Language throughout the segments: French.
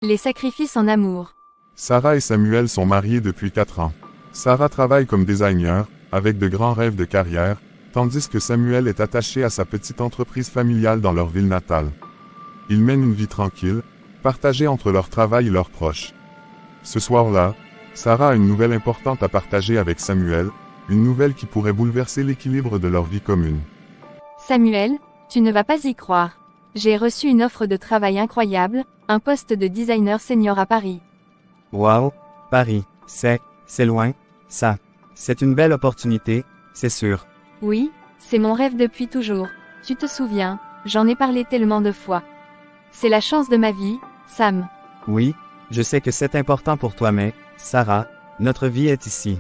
Les sacrifices en amour. Sarah et Samuel sont mariés depuis 4 ans. Sarah travaille comme designer, avec de grands rêves de carrière, tandis que Samuel est attaché à sa petite entreprise familiale dans leur ville natale. Ils mènent une vie tranquille, partagée entre leur travail et leurs proches. Ce soir-là, Sarah a une nouvelle importante à partager avec Samuel, une nouvelle qui pourrait bouleverser l'équilibre de leur vie commune. Samuel, tu ne vas pas y croire. J'ai reçu une offre de travail incroyable, un poste de designer senior à Paris. Wow, Paris, c'est loin, ça. C'est une belle opportunité, c'est sûr. Oui, c'est mon rêve depuis toujours. Tu te souviens, j'en ai parlé tellement de fois. C'est la chance de ma vie, Sam. Oui, je sais que c'est important pour toi mais, Sarah, notre vie est ici.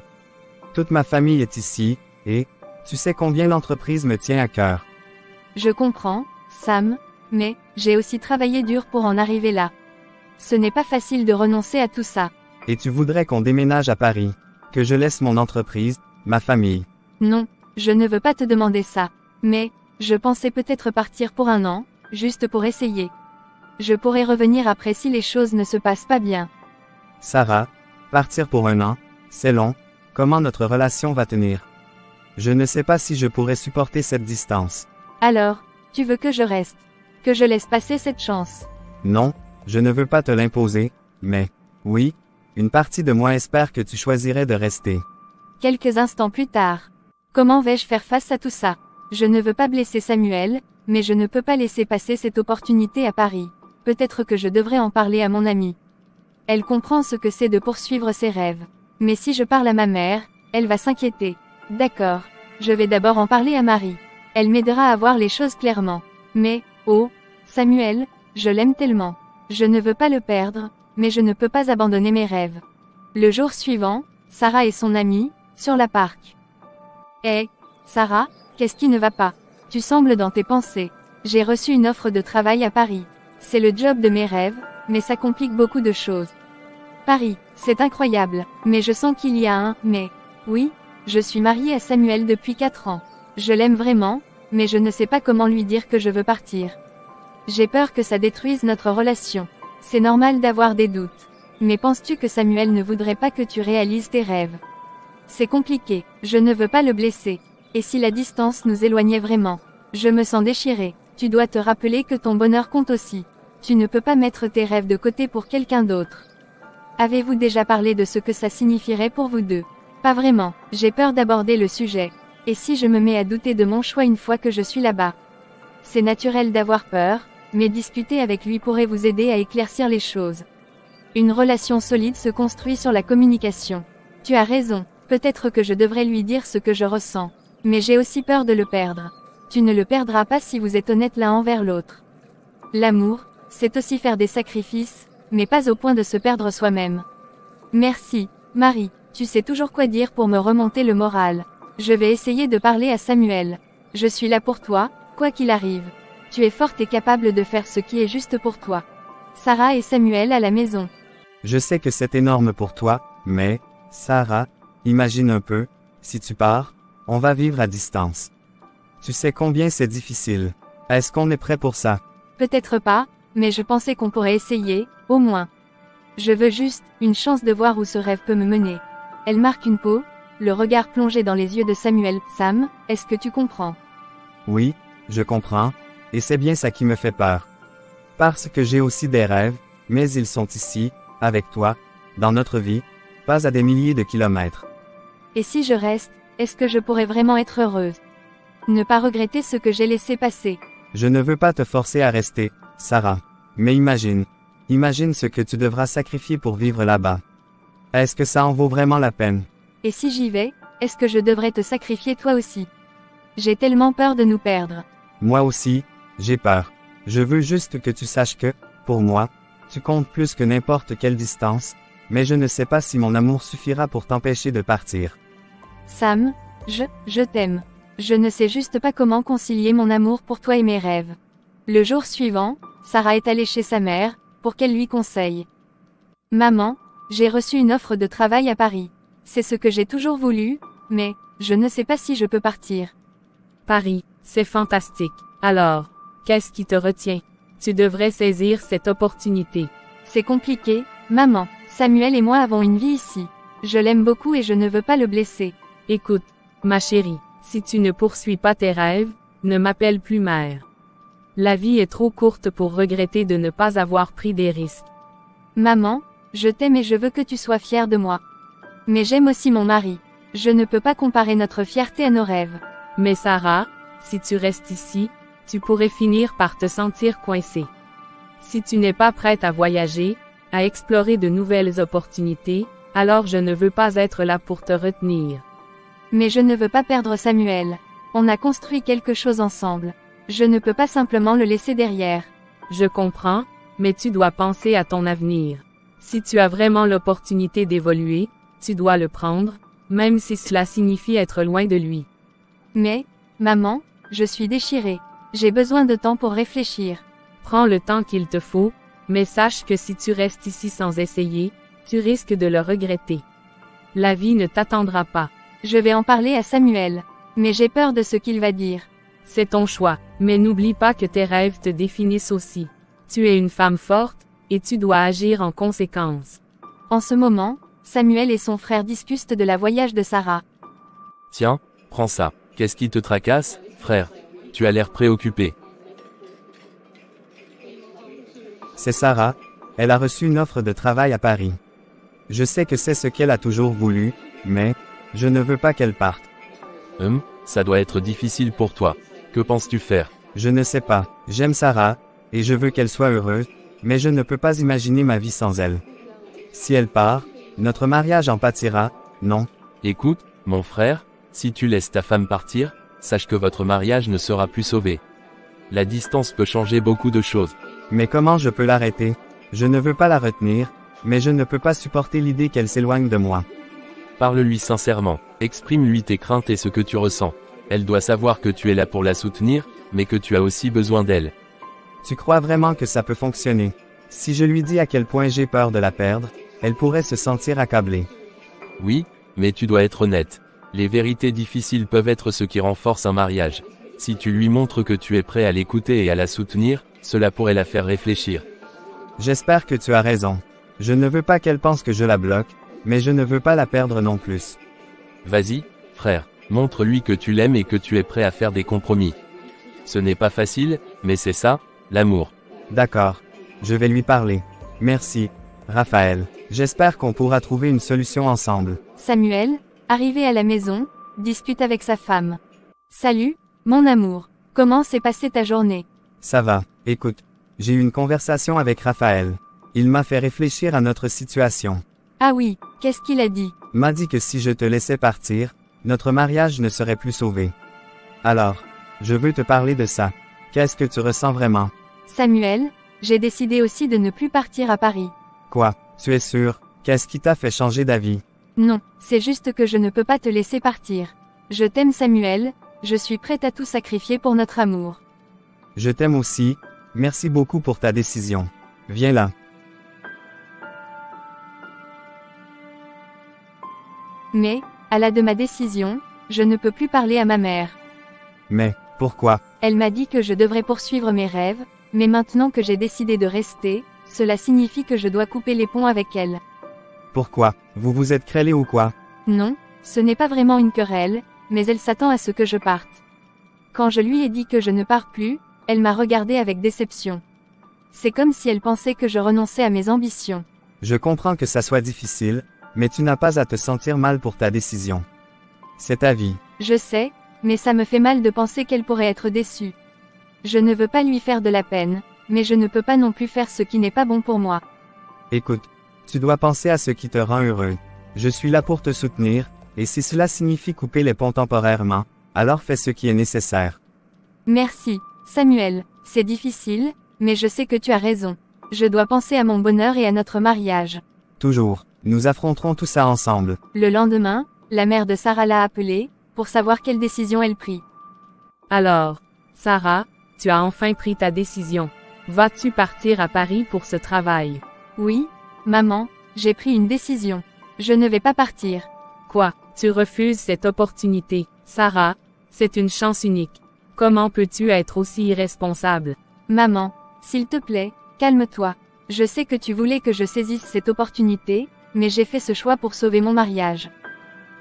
Toute ma famille est ici, et, tu sais combien l'entreprise me tient à cœur. Je comprends, Sam, mais, j'ai aussi travaillé dur pour en arriver là. Ce n'est pas facile de renoncer à tout ça. Et tu voudrais qu'on déménage à Paris, que je laisse mon entreprise, ma famille. Non, je ne veux pas te demander ça. Mais, je pensais peut-être partir pour 1 an, juste pour essayer. Je pourrais revenir après si les choses ne se passent pas bien. Sarah, partir pour 1 an, c'est long, comment notre relation va tenir? Je ne sais pas si je pourrais supporter cette distance. Alors, tu veux que je reste? Que je laisse passer cette chance? Non, je ne veux pas te l'imposer, mais, oui, une partie de moi espère que tu choisirais de rester. Quelques instants plus tard. Comment vais-je faire face à tout ça? Je ne veux pas blesser Samuel, mais je ne peux pas laisser passer cette opportunité à Paris. Peut-être que je devrais en parler à mon amie. Elle comprend ce que c'est de poursuivre ses rêves. Mais si je parle à ma mère, elle va s'inquiéter. D'accord. Je vais d'abord en parler à Marie. Elle m'aidera à voir les choses clairement. Mais, oh, Samuel, je l'aime tellement. Je ne veux pas le perdre, mais je ne peux pas abandonner mes rêves. Le jour suivant, Sarah et son amie, sur la parc. Hé, Sarah, qu'est-ce qui ne va pas? Tu sembles dans tes pensées. J'ai reçu une offre de travail à Paris. C'est le job de mes rêves, mais ça complique beaucoup de choses. Paris, c'est incroyable, mais je sens qu'il y a un « mais ». Oui, je suis mariée à Samuel depuis 4 ans. Je l'aime vraiment, mais je ne sais pas comment lui dire que je veux partir. J'ai peur que ça détruise notre relation. C'est normal d'avoir des doutes. Mais penses-tu que Samuel ne voudrait pas que tu réalises tes rêves? C'est compliqué, je ne veux pas le blesser. Et si la distance nous éloignait vraiment? Je me sens déchirée. Tu dois te rappeler que ton bonheur compte aussi. Tu ne peux pas mettre tes rêves de côté pour quelqu'un d'autre. Avez-vous déjà parlé de ce que ça signifierait pour vous deux? Pas vraiment, j'ai peur d'aborder le sujet. Et si je me mets à douter de mon choix une fois que je suis là-bas? C'est naturel d'avoir peur, mais discuter avec lui pourrait vous aider à éclaircir les choses. Une relation solide se construit sur la communication. Tu as raison, peut-être que je devrais lui dire ce que je ressens. Mais j'ai aussi peur de le perdre. Tu ne le perdras pas si vous êtes honnête l'un envers l'autre. L'amour, c'est aussi faire des sacrifices, mais pas au point de se perdre soi-même. Merci, Marie, tu sais toujours quoi dire pour me remonter le moral. Je vais essayer de parler à Samuel. Je suis là pour toi, quoi qu'il arrive. Tu es forte et capable de faire ce qui est juste pour toi. Sarah et Samuel à la maison. Je sais que c'est énorme pour toi, mais, Sarah, imagine un peu, si tu pars, on va vivre à distance. Tu sais combien c'est difficile. Est-ce qu'on est prêt pour ça? Peut-être pas, mais je pensais qu'on pourrait essayer, au moins. Je veux juste une chance de voir où ce rêve peut me mener. Elle marque une pause, le regard plongé dans les yeux de Samuel. Sam, est-ce que tu comprends? Oui, je comprends, et c'est bien ça qui me fait peur. Parce que j'ai aussi des rêves, mais ils sont ici, avec toi, dans notre vie, pas à des milliers de kilomètres. Et si je reste, est-ce que je pourrais vraiment être heureuse? Ne pas regretter ce que j'ai laissé passer. Je ne veux pas te forcer à rester, Sarah. Mais imagine ce que tu devras sacrifier pour vivre là-bas. Est-ce que ça en vaut vraiment la peine? Et si j'y vais, est-ce que je devrais te sacrifier toi aussi? J'ai tellement peur de nous perdre. Moi aussi, j'ai peur. Je veux juste que tu saches que, pour moi, tu comptes plus que n'importe quelle distance, mais je ne sais pas si mon amour suffira pour t'empêcher de partir. Sam, je t'aime. Je ne sais juste pas comment concilier mon amour pour toi et mes rêves. Le jour suivant, Sarah est allée chez sa mère, pour qu'elle lui conseille. Maman, j'ai reçu une offre de travail à Paris. C'est ce que j'ai toujours voulu, mais, je ne sais pas si je peux partir. Paris, c'est fantastique. Alors, qu'est-ce qui te retient? Tu devrais saisir cette opportunité. C'est compliqué, maman. Samuel et moi avons une vie ici. Je l'aime beaucoup et je ne veux pas le blesser. Écoute, ma chérie, si tu ne poursuis pas tes rêves, ne m'appelle plus mère. La vie est trop courte pour regretter de ne pas avoir pris des risques. Maman, je t'aime et je veux que tu sois fière de moi. Mais j'aime aussi mon mari. Je ne peux pas comparer notre fierté à nos rêves. Mais Sarah, si tu restes ici, tu pourrais finir par te sentir coincée. Si tu n'es pas prête à voyager, à explorer de nouvelles opportunités, alors je ne veux pas être là pour te retenir. Mais je ne veux pas perdre Samuel. On a construit quelque chose ensemble. Je ne peux pas simplement le laisser derrière. Je comprends, mais tu dois penser à ton avenir. Si tu as vraiment l'opportunité d'évoluer, tu dois le prendre, même si cela signifie être loin de lui. Mais, maman, je suis déchirée. J'ai besoin de temps pour réfléchir. Prends le temps qu'il te faut, mais sache que si tu restes ici sans essayer, tu risques de le regretter. La vie ne t'attendra pas. Je vais en parler à Samuel. Mais j'ai peur de ce qu'il va dire. C'est ton choix, mais n'oublie pas que tes rêves te définissent aussi. Tu es une femme forte, et tu dois agir en conséquence. En ce moment, Samuel et son frère discutent de la voyage de Sarah. Tiens, prends ça. Qu'est-ce qui te tracasse, frère? Tu as l'air préoccupé. C'est Sarah, elle a reçu une offre de travail à Paris. Je sais que c'est ce qu'elle a toujours voulu, mais je ne veux pas qu'elle parte. Ça doit être difficile pour toi. Que penses-tu faire? Je ne sais pas, j'aime Sarah, et je veux qu'elle soit heureuse, mais je ne peux pas imaginer ma vie sans elle. Si elle part, notre mariage en pâtira, non? Écoute, mon frère, si tu laisses ta femme partir, sache que votre mariage ne sera plus sauvé. La distance peut changer beaucoup de choses. Mais comment je peux l'arrêter? Je ne veux pas la retenir, mais je ne peux pas supporter l'idée qu'elle s'éloigne de moi. Parle-lui sincèrement, exprime-lui tes craintes et ce que tu ressens. Elle doit savoir que tu es là pour la soutenir, mais que tu as aussi besoin d'elle. Tu crois vraiment que ça peut fonctionner? Si je lui dis à quel point j'ai peur de la perdre, elle pourrait se sentir accablée. Oui, mais tu dois être honnête. Les vérités difficiles peuvent être ce qui renforce un mariage. Si tu lui montres que tu es prêt à l'écouter et à la soutenir, cela pourrait la faire réfléchir. J'espère que tu as raison. Je ne veux pas qu'elle pense que je la bloque, mais je ne veux pas la perdre non plus. Vas-y, frère, montre-lui que tu l'aimes et que tu es prêt à faire des compromis. Ce n'est pas facile, mais c'est ça, l'amour. D'accord. Je vais lui parler. Merci, Raphaël. J'espère qu'on pourra trouver une solution ensemble. Samuel, arrivé à la maison, discute avec sa femme. Salut, mon amour. Comment s'est passée ta journée? Ça va. Écoute, j'ai eu une conversation avec Raphaël. Il m'a fait réfléchir à notre situation. Ah oui, qu'est-ce qu'il a dit? M'a dit que si je te laissais partir, notre mariage ne serait plus sauvé. Alors, je veux te parler de ça. Qu'est-ce que tu ressens vraiment? Samuel, j'ai décidé aussi de ne plus partir à Paris. Quoi? Tu es sûr? Qu'est-ce qui t'a fait changer d'avis? Non, c'est juste que je ne peux pas te laisser partir. Je t'aime Samuel, je suis prête à tout sacrifier pour notre amour. Je t'aime aussi, merci beaucoup pour ta décision. Viens là. Mais, à la de ma décision, je ne peux plus parler à ma mère. Mais, pourquoi? Elle m'a dit que je devrais poursuivre mes rêves, mais maintenant que j'ai décidé de rester, cela signifie que je dois couper les ponts avec elle. Pourquoi? Vous vous êtes querellé ou quoi? Non, ce n'est pas vraiment une querelle, mais elle s'attend à ce que je parte. Quand je lui ai dit que je ne pars plus, elle m'a regardé avec déception. C'est comme si elle pensait que je renonçais à mes ambitions. Je comprends que ça soit difficile, mais tu n'as pas à te sentir mal pour ta décision. C'est ta vie. Je sais, mais ça me fait mal de penser qu'elle pourrait être déçue. Je ne veux pas lui faire de la peine, mais je ne peux pas non plus faire ce qui n'est pas bon pour moi. Écoute, tu dois penser à ce qui te rend heureux. Je suis là pour te soutenir, et si cela signifie couper les ponts temporairement, alors fais ce qui est nécessaire. Merci, Samuel, c'est difficile, mais je sais que tu as raison. Je dois penser à mon bonheur et à notre mariage. Toujours, nous affronterons tout ça ensemble. Le lendemain, la mère de Sarah l'a appelée, pour savoir quelle décision elle prit. Alors, Sarah, tu as enfin pris ta décision. Vas-tu partir à Paris pour ce travail? Oui, maman, j'ai pris une décision. Je ne vais pas partir. Quoi? Tu refuses cette opportunité, Sarah? C'est une chance unique. Comment peux-tu être aussi irresponsable? Maman, s'il te plaît, calme-toi. Je sais que tu voulais que je saisisse cette opportunité, mais j'ai fait ce choix pour sauver mon mariage.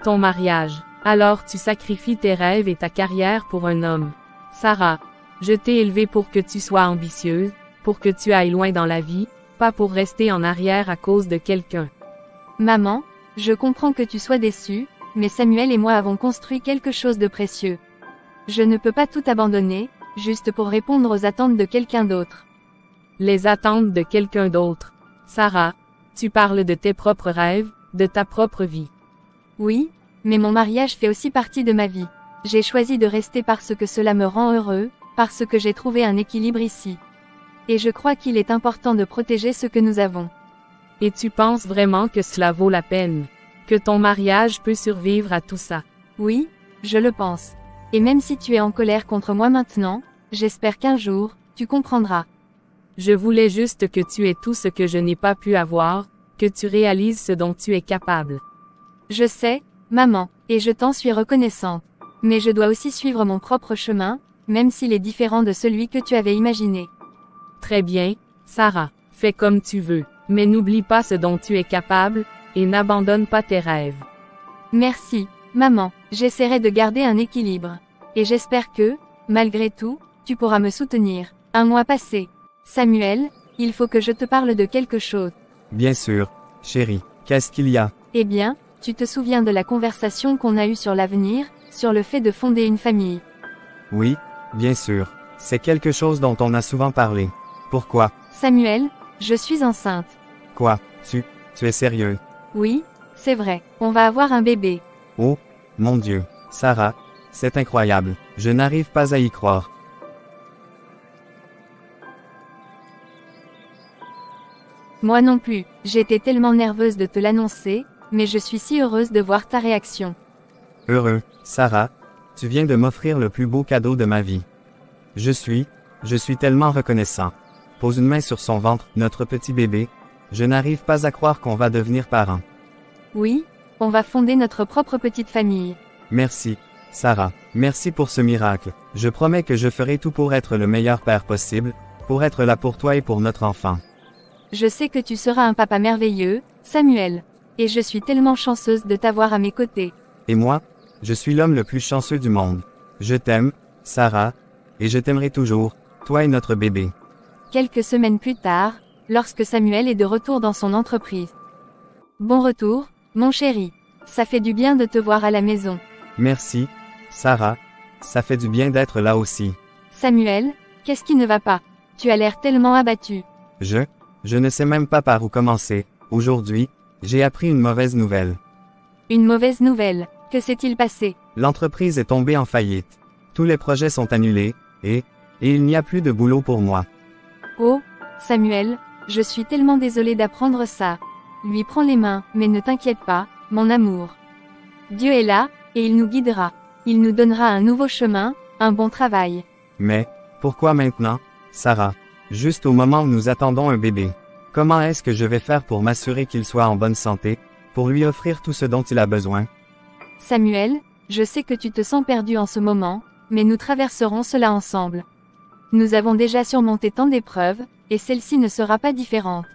Ton mariage. Alors tu sacrifies tes rêves et ta carrière pour un homme. Sarah, je t'ai élevée pour que tu sois ambitieuse, pour que tu ailles loin dans la vie, pas pour rester en arrière à cause de quelqu'un. Maman, je comprends que tu sois déçue, mais Samuel et moi avons construit quelque chose de précieux. Je ne peux pas tout abandonner, juste pour répondre aux attentes de quelqu'un d'autre. Les attentes de quelqu'un d'autre. Sarah, tu parles de tes propres rêves, de ta propre vie. Oui, mais mon mariage fait aussi partie de ma vie. J'ai choisi de rester parce que cela me rend heureux, parce que j'ai trouvé un équilibre ici. Et je crois qu'il est important de protéger ce que nous avons. Et tu penses vraiment que cela vaut la peine? Que ton mariage peut survivre à tout ça? Oui, je le pense. Et même si tu es en colère contre moi maintenant, j'espère qu'un jour, tu comprendras. Je voulais juste que tu aies tout ce que je n'ai pas pu avoir, que tu réalises ce dont tu es capable. Je sais, maman, et je t'en suis reconnaissante. Mais je dois aussi suivre mon propre chemin, même s'il est différent de celui que tu avais imaginé. Très bien, Sarah, fais comme tu veux, mais n'oublie pas ce dont tu es capable, et n'abandonne pas tes rêves. Merci, maman, j'essaierai de garder un équilibre. Et j'espère que, malgré tout, tu pourras me soutenir. Un mois passé. Samuel, il faut que je te parle de quelque chose. Bien sûr, chérie. Qu'est-ce qu'il y a? Eh bien, tu te souviens de la conversation qu'on a eue sur l'avenir, sur le fait de fonder une famille. Oui, bien sûr. C'est quelque chose dont on a souvent parlé. Pourquoi? Samuel, je suis enceinte. Quoi? Tu es sérieux? Oui, c'est vrai, on va avoir un bébé. Oh, mon Dieu. Sarah, c'est incroyable. Je n'arrive pas à y croire. Moi non plus, j'étais tellement nerveuse de te l'annoncer, mais je suis si heureuse de voir ta réaction. Heureux, Sarah, tu viens de m'offrir le plus beau cadeau de ma vie. Je suis tellement reconnaissant. Pose une main sur son ventre, notre petit bébé. Je n'arrive pas à croire qu'on va devenir parents. Oui, on va fonder notre propre petite famille. Merci, Sarah. Merci pour ce miracle. Je promets que je ferai tout pour être le meilleur père possible, pour être là pour toi et pour notre enfant. Je sais que tu seras un papa merveilleux, Samuel. Et je suis tellement chanceuse de t'avoir à mes côtés. Et moi, je suis l'homme le plus chanceux du monde. Je t'aime, Sarah, et je t'aimerai toujours, toi et notre bébé. Quelques semaines plus tard, lorsque Samuel est de retour dans son entreprise. Bon retour, mon chéri. Ça fait du bien de te voir à la maison. Merci, Sarah. Ça fait du bien d'être là aussi. Samuel, qu'est-ce qui ne va pas? Tu as l'air tellement abattu. Je ne sais même pas par où commencer. Aujourd'hui, j'ai appris une mauvaise nouvelle. Une mauvaise nouvelle. Que s'est-il passé? L'entreprise est tombée en faillite. Tous les projets sont annulés, et il n'y a plus de boulot pour moi. Oh, Samuel, je suis tellement désolée d'apprendre ça. Lui prends les mains, mais ne t'inquiète pas, mon amour. Dieu est là, et il nous guidera. Il nous donnera un nouveau chemin, un bon travail. Mais, pourquoi maintenant, Sarah? Juste au moment où nous attendons un bébé. Comment est-ce que je vais faire pour m'assurer qu'il soit en bonne santé, pour lui offrir tout ce dont il a besoin? Samuel, je sais que tu te sens perdu en ce moment, mais nous traverserons cela ensemble. Nous avons déjà surmonté tant d'épreuves, et celle-ci ne sera pas différente.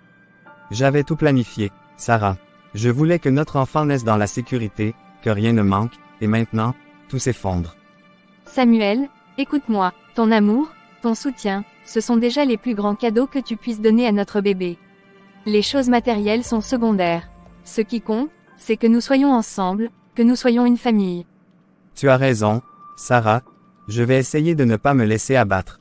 J'avais tout planifié, Sarah. Je voulais que notre enfant naisse dans la sécurité, que rien ne manque, et maintenant, tout s'effondre. Samuel, écoute-moi, ton amour, ton soutien, ce sont déjà les plus grands cadeaux que tu puisses donner à notre bébé. Les choses matérielles sont secondaires. Ce qui compte, c'est que nous soyons ensemble, que nous soyons une famille. Tu as raison, Sarah. Je vais essayer de ne pas me laisser abattre.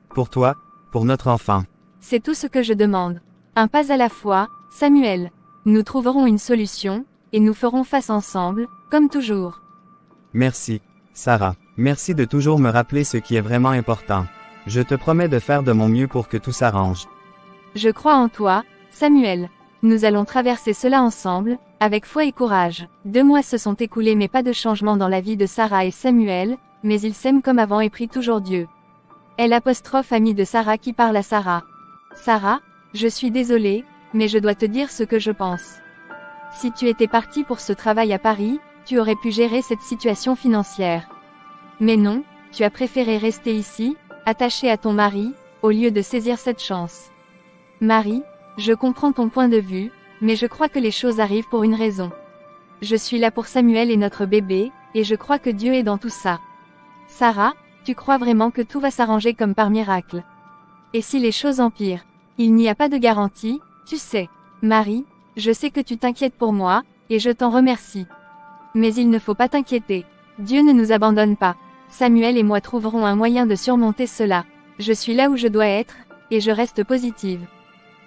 Pour toi, pour notre enfant. C'est tout ce que je demande. Un pas à la fois, Samuel. Nous trouverons une solution, et nous ferons face ensemble, comme toujours. Merci, Sarah. Merci de toujours me rappeler ce qui est vraiment important. Je te promets de faire de mon mieux pour que tout s'arrange. Je crois en toi, Samuel. Nous allons traverser cela ensemble, avec foi et courage. 2 mois se sont écoulés mais pas de changement dans la vie de Sarah et Samuel, mais ils s'aiment comme avant et prient toujours Dieu. L'apostrophe amie de Sarah qui parle à Sarah. Sarah, je suis désolée, mais je dois te dire ce que je pense. Si tu étais partie pour ce travail à Paris, tu aurais pu gérer cette situation financière. Mais non, tu as préféré rester ici, attachée à ton mari, au lieu de saisir cette chance. Marie, Je comprends ton point de vue, mais je crois que les choses arrivent pour une raison. Je suis là pour Samuel et notre bébé, et je crois que Dieu est dans tout ça. Sarah, tu crois vraiment que tout va s'arranger comme par miracle? Et si les choses empirent? Il n'y a pas de garantie, tu sais. Marie, je sais que tu t'inquiètes pour moi, et je t'en remercie. Mais il ne faut pas t'inquiéter. Dieu ne nous abandonne pas. Samuel et moi trouverons un moyen de surmonter cela. Je suis là où je dois être, et je reste positive.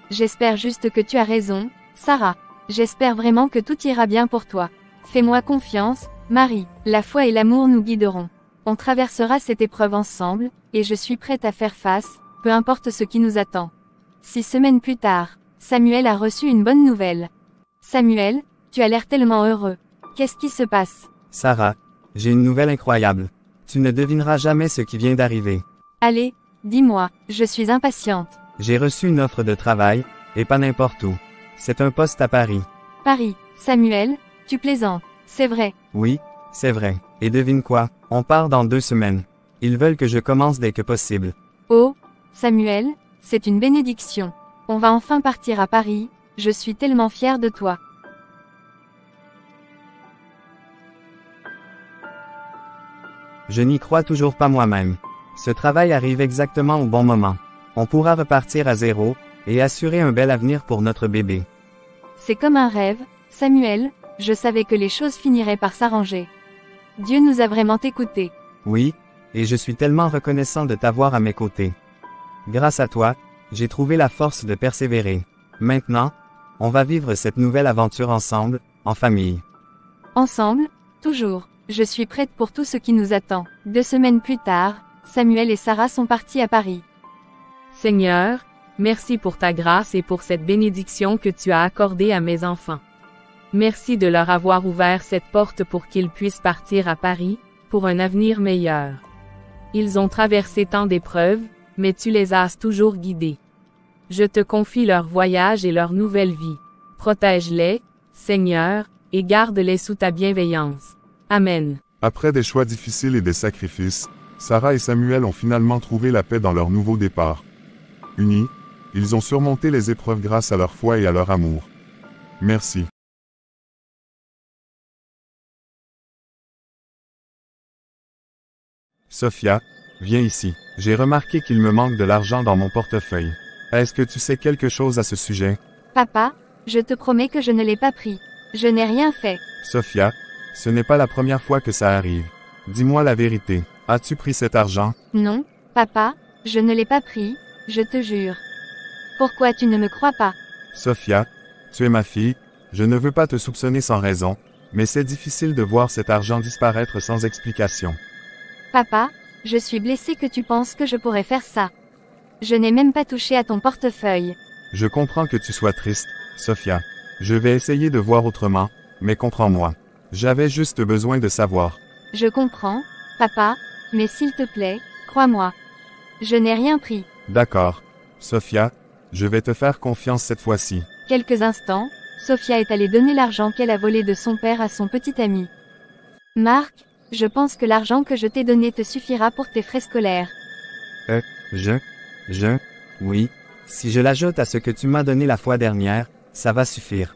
J'espère juste que tu as raison, Sarah. J'espère vraiment que tout ira bien pour toi. Fais-moi confiance, Marie. La foi et l'amour nous guideront. On traversera cette épreuve ensemble, et je suis prête à faire face, peu importe ce qui nous attend. 6 semaines plus tard, Samuel a reçu une bonne nouvelle. Samuel, tu as l'air tellement heureux. Qu'est-ce qui se passe? Sarah, j'ai une nouvelle incroyable. Tu ne devineras jamais ce qui vient d'arriver. Allez, dis-moi, je suis impatiente. J'ai reçu une offre de travail, et pas n'importe où. C'est un poste à Paris. Paris, Samuel, tu plaisantes, c'est vrai. Oui, c'est vrai. Et devine quoi? On part dans 2 semaines. Ils veulent que je commence dès que possible. Oh, Samuel, c'est une bénédiction. On va enfin partir à Paris, je suis tellement fière de toi. Je n'y crois toujours pas moi-même. Ce travail arrive exactement au bon moment. On pourra repartir à zéro, et assurer un bel avenir pour notre bébé. C'est comme un rêve, Samuel, je savais que les choses finiraient par s'arranger. Dieu nous a vraiment écoutés. Oui, et je suis tellement reconnaissant de t'avoir à mes côtés. Grâce à toi, j'ai trouvé la force de persévérer. Maintenant, on va vivre cette nouvelle aventure ensemble, en famille. Ensemble, toujours. Je suis prête pour tout ce qui nous attend. 2 semaines plus tard, Samuel et Sarah sont partis à Paris. Seigneur, merci pour ta grâce et pour cette bénédiction que tu as accordée à mes enfants. Merci de leur avoir ouvert cette porte pour qu'ils puissent partir à Paris, pour un avenir meilleur. Ils ont traversé tant d'épreuves, mais tu les as toujours guidés. Je te confie leur voyage et leur nouvelle vie. Protège-les, Seigneur, et garde-les sous ta bienveillance. Amen. Après des choix difficiles et des sacrifices, Sarah et Samuel ont finalement trouvé la paix dans leur nouveau départ. Unis, ils ont surmonté les épreuves grâce à leur foi et à leur amour. Merci. Sophia, viens ici. J'ai remarqué qu'il me manque de l'argent dans mon portefeuille. Est-ce que tu sais quelque chose à ce sujet? Papa, je te promets que je ne l'ai pas pris. Je n'ai rien fait. Sophia, ce n'est pas la première fois que ça arrive. Dis-moi la vérité. As-tu pris cet argent? Non, papa, je ne l'ai pas pris, je te jure. Pourquoi tu ne me crois pas? Sophia, tu es ma fille, je ne veux pas te soupçonner sans raison, mais c'est difficile de voir cet argent disparaître sans explication. Papa, je suis blessée que tu penses que je pourrais faire ça. Je n'ai même pas touché à ton portefeuille. Je comprends que tu sois triste, Sophia. Je vais essayer de voir autrement, mais comprends-moi. J'avais juste besoin de savoir. Je comprends, papa, mais s'il te plaît, crois-moi. Je n'ai rien pris. D'accord. Sophia, je vais te faire confiance cette fois-ci. Quelques instants, Sophia est allée donner l'argent qu'elle a volé de son père à son petit ami. Marc, je pense que l'argent que je t'ai donné te suffira pour tes frais scolaires. Oui. Si je l'ajoute à ce que tu m'as donné la fois dernière, ça va suffire.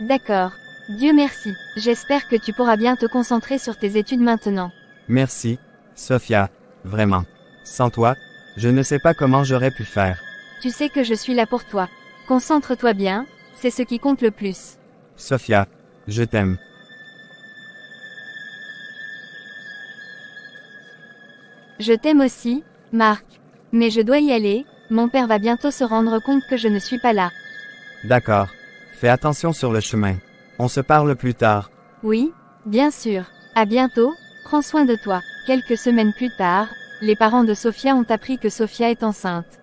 D'accord. Dieu merci. J'espère que tu pourras bien te concentrer sur tes études maintenant. Merci, Sophia, vraiment. Sans toi, je ne sais pas comment j'aurais pu faire. Tu sais que je suis là pour toi. Concentre-toi bien, c'est ce qui compte le plus. Sophia, je t'aime. Je t'aime aussi, Marc. Mais je dois y aller, mon père va bientôt se rendre compte que je ne suis pas là. D'accord. Fais attention sur le chemin. On se parle plus tard. Oui, bien sûr. À bientôt, prends soin de toi. Quelques semaines plus tard, les parents de Sophia ont appris que Sophia est enceinte.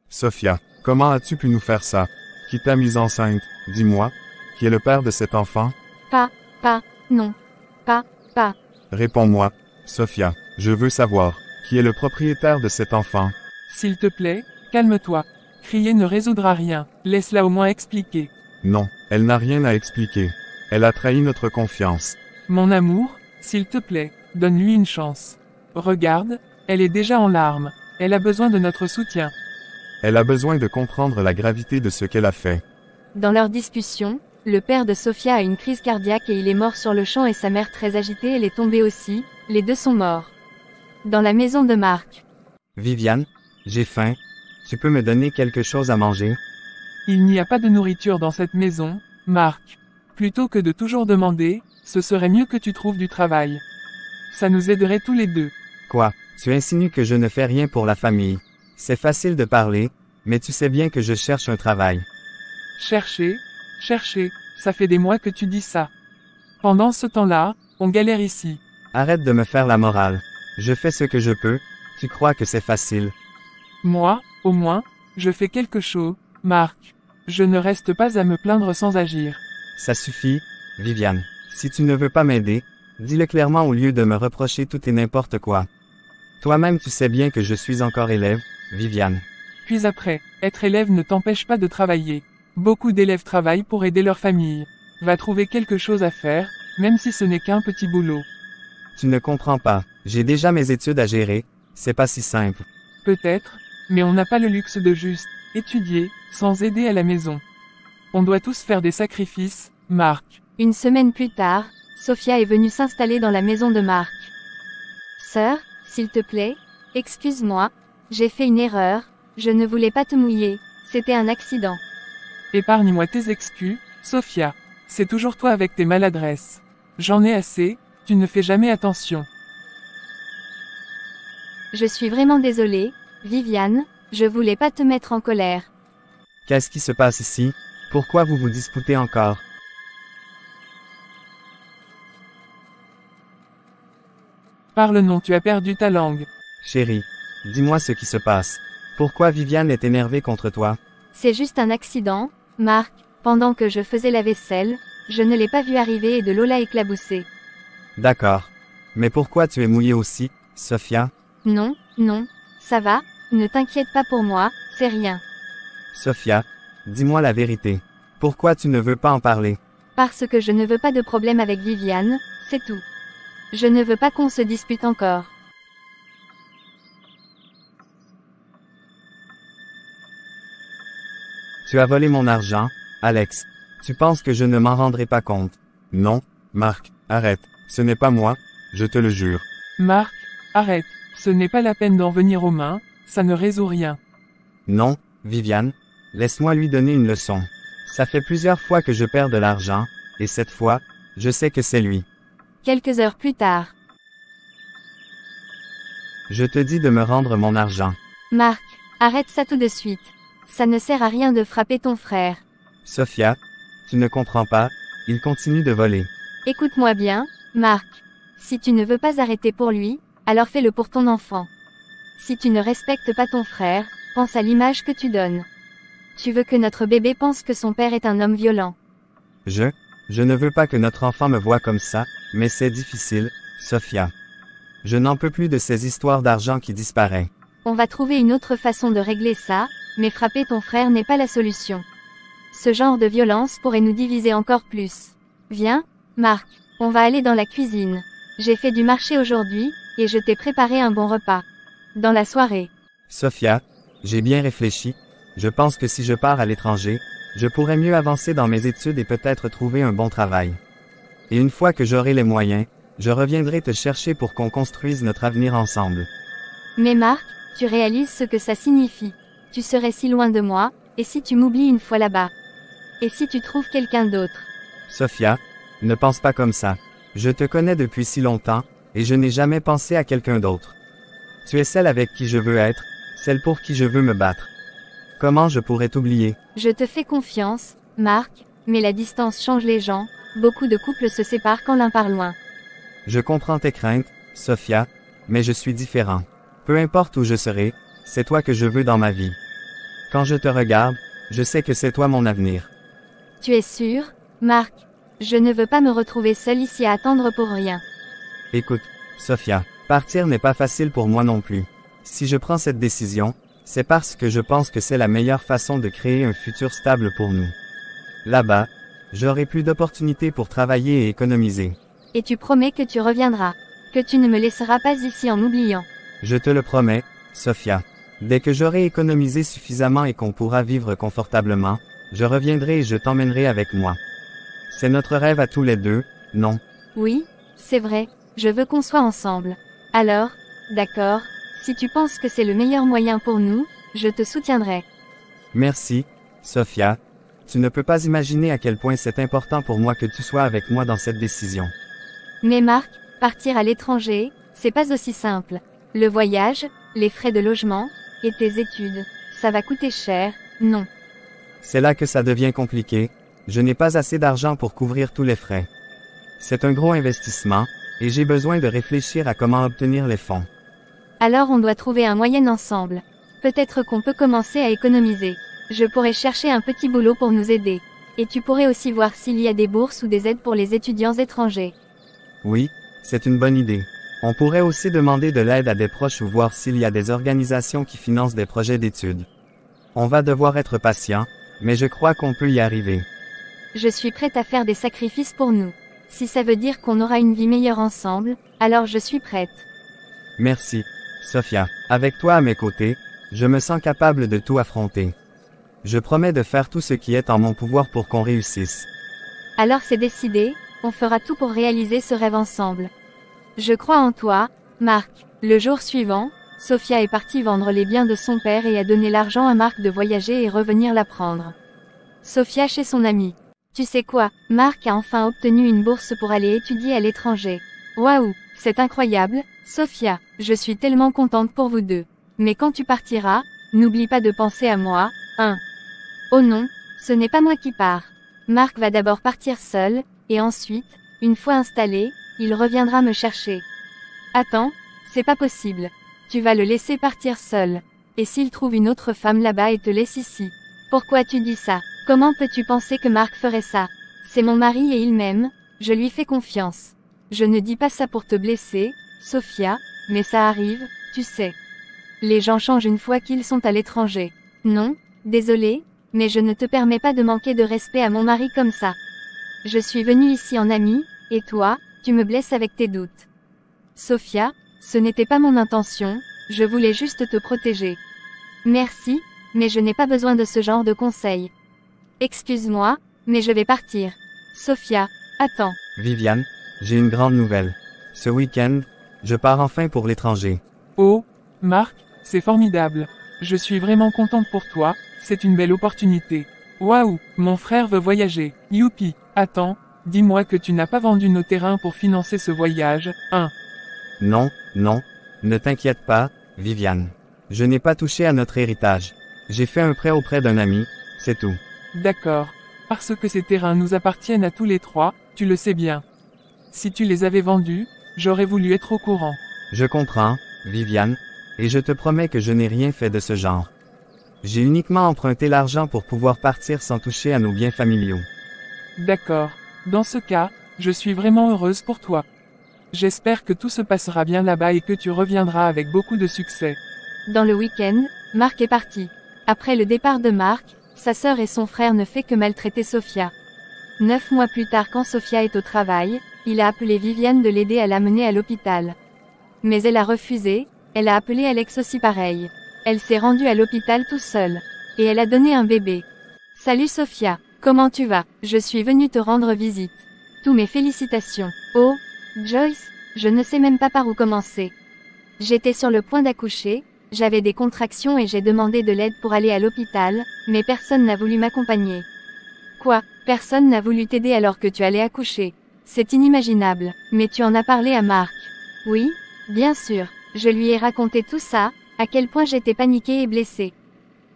Sophia, comment as-tu pu nous faire ça? Qui t'a mise enceinte? Dis-moi. Qui est le père de cet enfant? Non. Pas. Réponds-moi, Sophia. Je veux savoir. Qui est le propriétaire de cet enfant? S'il te plaît, calme-toi. Crier ne résoudra rien. Laisse-la au moins expliquer. Non, elle n'a rien à expliquer. Elle a trahi notre confiance. Mon amour, s'il te plaît, donne-lui une chance. Regarde, elle est déjà en larmes. Elle a besoin de notre soutien. Elle a besoin de comprendre la gravité de ce qu'elle a fait. Dans leur discussion, le père de Sophia a une crise cardiaque et il est mort sur le champ et sa mère très agitée elle est tombée aussi, les deux sont morts. Dans la maison de Mark. Viviane, j'ai faim. Tu peux me donner quelque chose à manger? Il n'y a pas de nourriture dans cette maison, Mark. Plutôt que de toujours demander, ce serait mieux que tu trouves du travail. Ça nous aiderait tous les deux. Quoi? Tu insinues que je ne fais rien pour la famille. C'est facile de parler, mais tu sais bien que je cherche un travail. Chercher, ça fait des mois que tu dis ça. Pendant ce temps-là, on galère ici. Arrête de me faire la morale. Je fais ce que je peux. Tu crois que c'est facile? Moi, au moins, je fais quelque chose, Mark. Je ne reste pas à me plaindre sans agir. Ça suffit, Viviane. Si tu ne veux pas m'aider, dis-le clairement au lieu de me reprocher tout et n'importe quoi. Toi-même tu sais bien que je suis encore élève, Viviane. Puis après, être élève ne t'empêche pas de travailler. Beaucoup d'élèves travaillent pour aider leur famille. Va trouver quelque chose à faire, même si ce n'est qu'un petit boulot. Tu ne comprends pas. J'ai déjà mes études à gérer. C'est pas si simple. Peut-être, mais on n'a pas le luxe de juste étudier, sans aider à la maison. On doit tous faire des sacrifices, Mark. Une semaine plus tard, Sophia est venue s'installer dans la maison de Mark. Sœur, s'il te plaît, excuse-moi, j'ai fait une erreur, je ne voulais pas te mouiller, c'était un accident. Épargne-moi tes excuses, Sophia. C'est toujours toi avec tes maladresses. J'en ai assez, tu ne fais jamais attention. Je suis vraiment désolée, Viviane, je voulais pas te mettre en colère. Qu'est-ce qui se passe ici? Pourquoi vous vous disputez encore? Parle non, tu as perdu ta langue. Chérie, dis-moi ce qui se passe. Pourquoi Viviane est énervée contre toi? C'est juste un accident, Mark, pendant que je faisais la vaisselle, je ne l'ai pas vu arriver et de l'eau l'a éclaboussé. D'accord. Mais pourquoi tu es mouillée aussi, Sophia? Non, ça va, ne t'inquiète pas pour moi, c'est rien. Sophia, dis-moi la vérité. Pourquoi tu ne veux pas en parler? Parce que je ne veux pas de problème avec Viviane, c'est tout. Je ne veux pas qu'on se dispute encore. Tu as volé mon argent, Alex. Tu penses que je ne m'en rendrai pas compte? Non, Mark, arrête. Ce n'est pas moi, je te le jure. Mark, arrête. Ce n'est pas la peine d'en venir aux mains, ça ne résout rien. Non, Viviane. Laisse-moi lui donner une leçon. Ça fait plusieurs fois que je perds de l'argent, et cette fois, je sais que c'est lui. Quelques heures plus tard. Je te dis de me rendre mon argent. Mark, arrête ça tout de suite. Ça ne sert à rien de frapper ton frère. Sophia, tu ne comprends pas, il continue de voler. Écoute-moi bien, Mark. Si tu ne veux pas arrêter pour lui, alors fais-le pour ton enfant. Si tu ne respectes pas ton frère, pense à l'image que tu donnes. Tu veux que notre bébé pense que son père est un homme violent. Je ne veux pas que notre enfant me voie comme ça, mais c'est difficile, Sophia. Je n'en peux plus de ces histoires d'argent qui disparaît. On va trouver une autre façon de régler ça, mais frapper ton frère n'est pas la solution. Ce genre de violence pourrait nous diviser encore plus. Viens, Mark, on va aller dans la cuisine. J'ai fait du marché aujourd'hui, et je t'ai préparé un bon repas. Dans la soirée. Sophia, j'ai bien réfléchi. Je pense que si je pars à l'étranger, je pourrais mieux avancer dans mes études et peut-être trouver un bon travail. Et une fois que j'aurai les moyens, je reviendrai te chercher pour qu'on construise notre avenir ensemble. Mais Mark, tu réalises ce que ça signifie. Tu serais si loin de moi, et si tu m'oublies une fois là-bas? Et si tu trouves quelqu'un d'autre? Sophia, ne pense pas comme ça. Je te connais depuis si longtemps, et je n'ai jamais pensé à quelqu'un d'autre. Tu es celle avec qui je veux être, celle pour qui je veux me battre. Comment je pourrais t'oublier? Je te fais confiance, Mark, mais la distance change les gens, beaucoup de couples se séparent quand l'un part loin. Je comprends tes craintes, Sophia, mais je suis différent. Peu importe où je serai, c'est toi que je veux dans ma vie. Quand je te regarde, je sais que c'est toi mon avenir. Tu es sûr, Mark? Je ne veux pas me retrouver seule ici à attendre pour rien. Écoute, Sophia, partir n'est pas facile pour moi non plus. Si je prends cette décision, c'est parce que je pense que c'est la meilleure façon de créer un futur stable pour nous. Là-bas, j'aurai plus d'opportunités pour travailler et économiser. Et tu promets que tu reviendras, que tu ne me laisseras pas ici en m'oubliant. Je te le promets, Sophia. Dès que j'aurai économisé suffisamment et qu'on pourra vivre confortablement, je reviendrai et je t'emmènerai avec moi. C'est notre rêve à tous les deux, non? Oui, c'est vrai, je veux qu'on soit ensemble. Alors, d'accord, si tu penses que c'est le meilleur moyen pour nous, je te soutiendrai. Merci, Sophia. Tu ne peux pas imaginer à quel point c'est important pour moi que tu sois avec moi dans cette décision. Mais Marc, partir à l'étranger, c'est pas aussi simple. Le voyage, les frais de logement, et tes études, ça va coûter cher, non. C'est là que ça devient compliqué. Je n'ai pas assez d'argent pour couvrir tous les frais. C'est un gros investissement, et j'ai besoin de réfléchir à comment obtenir les fonds. Alors on doit trouver un moyen ensemble. Peut-être qu'on peut commencer à économiser. Je pourrais chercher un petit boulot pour nous aider. Et tu pourrais aussi voir s'il y a des bourses ou des aides pour les étudiants étrangers. Oui, c'est une bonne idée. On pourrait aussi demander de l'aide à des proches ou voir s'il y a des organisations qui financent des projets d'études. On va devoir être patient, mais je crois qu'on peut y arriver. Je suis prête à faire des sacrifices pour nous. Si ça veut dire qu'on aura une vie meilleure ensemble, alors je suis prête. Merci, Sophia. Avec toi à mes côtés, je me sens capable de tout affronter. Je promets de faire tout ce qui est en mon pouvoir pour qu'on réussisse. Alors c'est décidé, on fera tout pour réaliser ce rêve ensemble. Je crois en toi, Marc. Le jour suivant, Sophia est partie vendre les biens de son père et a donné l'argent à Marc de voyager et revenir la prendre. Sophia chez son ami. Tu sais quoi, Marc a enfin obtenu une bourse pour aller étudier à l'étranger. Waouh, c'est incroyable, Sophia, je suis tellement contente pour vous deux. Mais quand tu partiras, n'oublie pas de penser à moi, hein. Oh non, ce n'est pas moi qui pars. Marc va d'abord partir seul, et ensuite, une fois installé, il reviendra me chercher. Attends, c'est pas possible. Tu vas le laisser partir seul. Et s'il trouve une autre femme là-bas et te laisse ici? Pourquoi tu dis ça? Comment peux-tu penser que Marc ferait ça? C'est mon mari et il m'aime, je lui fais confiance. Je ne dis pas ça pour te blesser, Sophia, mais ça arrive, tu sais. Les gens changent une fois qu'ils sont à l'étranger. Non, désolé, mais je ne te permets pas de manquer de respect à mon mari comme ça. Je suis venue ici en amie, et toi, tu me blesses avec tes doutes. Sophia, ce n'était pas mon intention, je voulais juste te protéger. Merci, mais je n'ai pas besoin de ce genre de conseils. Excuse-moi, mais je vais partir. Sophia, attends. Viviane, j'ai une grande nouvelle. Ce week-end, je pars enfin pour l'étranger. Oh, Marc, c'est formidable. Je suis vraiment contente pour toi, c'est une belle opportunité. Waouh, mon frère veut voyager. Youpi, attends, dis-moi que tu n'as pas vendu nos terrains pour financer ce voyage, hein? Non, non, ne t'inquiète pas, Viviane. Je n'ai pas touché à notre héritage. J'ai fait un prêt auprès d'un ami, c'est tout. D'accord. Parce que ces terrains nous appartiennent à tous les trois, tu le sais bien. Si tu les avais vendus, j'aurais voulu être au courant. Je comprends, Viviane, et je te promets que je n'ai rien fait de ce genre. J'ai uniquement emprunté l'argent pour pouvoir partir sans toucher à nos biens familiaux. D'accord. Dans ce cas, je suis vraiment heureuse pour toi. J'espère que tout se passera bien là-bas et que tu reviendras avec beaucoup de succès. Dans le week-end, Marc est parti. Après le départ de Marc, sa sœur et son frère ne fait que maltraiter Sophia. 9 mois plus tard, quand Sophia est au travail, il a appelé Viviane de l'aider à l'amener à l'hôpital. Mais elle a refusé, elle a appelé Alex aussi pareil. Elle s'est rendue à l'hôpital tout seule. Et elle a donné un bébé. Salut Sophia, comment tu vas? Je suis venue te rendre visite. Tous mes félicitations. Oh, Joyce, je ne sais même pas par où commencer. J'étais sur le point d'accoucher, j'avais des contractions et j'ai demandé de l'aide pour aller à l'hôpital, mais personne n'a voulu m'accompagner. Quoi? Personne n'a voulu t'aider alors que tu allais accoucher? C'est inimaginable, mais tu en as parlé à Marc. Oui, bien sûr, je lui ai raconté tout ça, à quel point j'étais paniquée et blessée.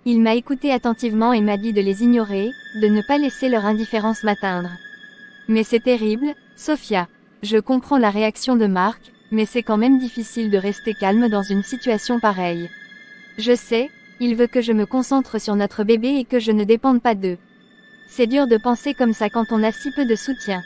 Il m'a écouté attentivement et m'a dit de les ignorer, de ne pas laisser leur indifférence m'atteindre. Mais c'est terrible, Sophia. Je comprends la réaction de Marc, mais c'est quand même difficile de rester calme dans une situation pareille. Je sais, il veut que je me concentre sur notre bébé et que je ne dépende pas d'eux. C'est dur de penser comme ça quand on a si peu de soutien.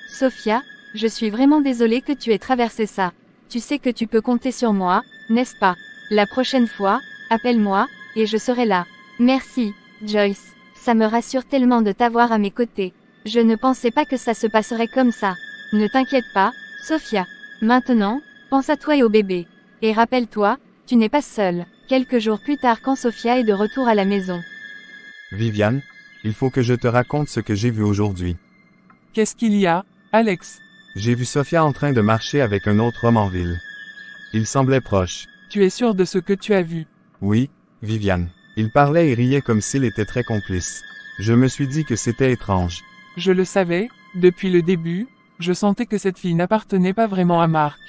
Sophia, je suis vraiment désolée que tu aies traversé ça. Tu sais que tu peux compter sur moi, n'est-ce pas? La prochaine fois, appelle-moi, et je serai là. Merci, Joyce. Ça me rassure tellement de t'avoir à mes côtés. Je ne pensais pas que ça se passerait comme ça. Ne t'inquiète pas, Sophia. Maintenant, pense à toi et au bébé. Et rappelle-toi, tu n'es pas seule. Quelques jours plus tard quand Sophia est de retour à la maison. Viviane, il faut que je te raconte ce que j'ai vu aujourd'hui. Qu'est-ce qu'il y a, Alex? J'ai vu Sophia en train de marcher avec un autre homme en ville. Il semblait proche. Tu es sûr de ce que tu as vu? Oui, Viviane. Il parlait et riait comme s'il était très complice. Je me suis dit que c'était étrange. Je le savais, depuis le début, je sentais que cette fille n'appartenait pas vraiment à Marc.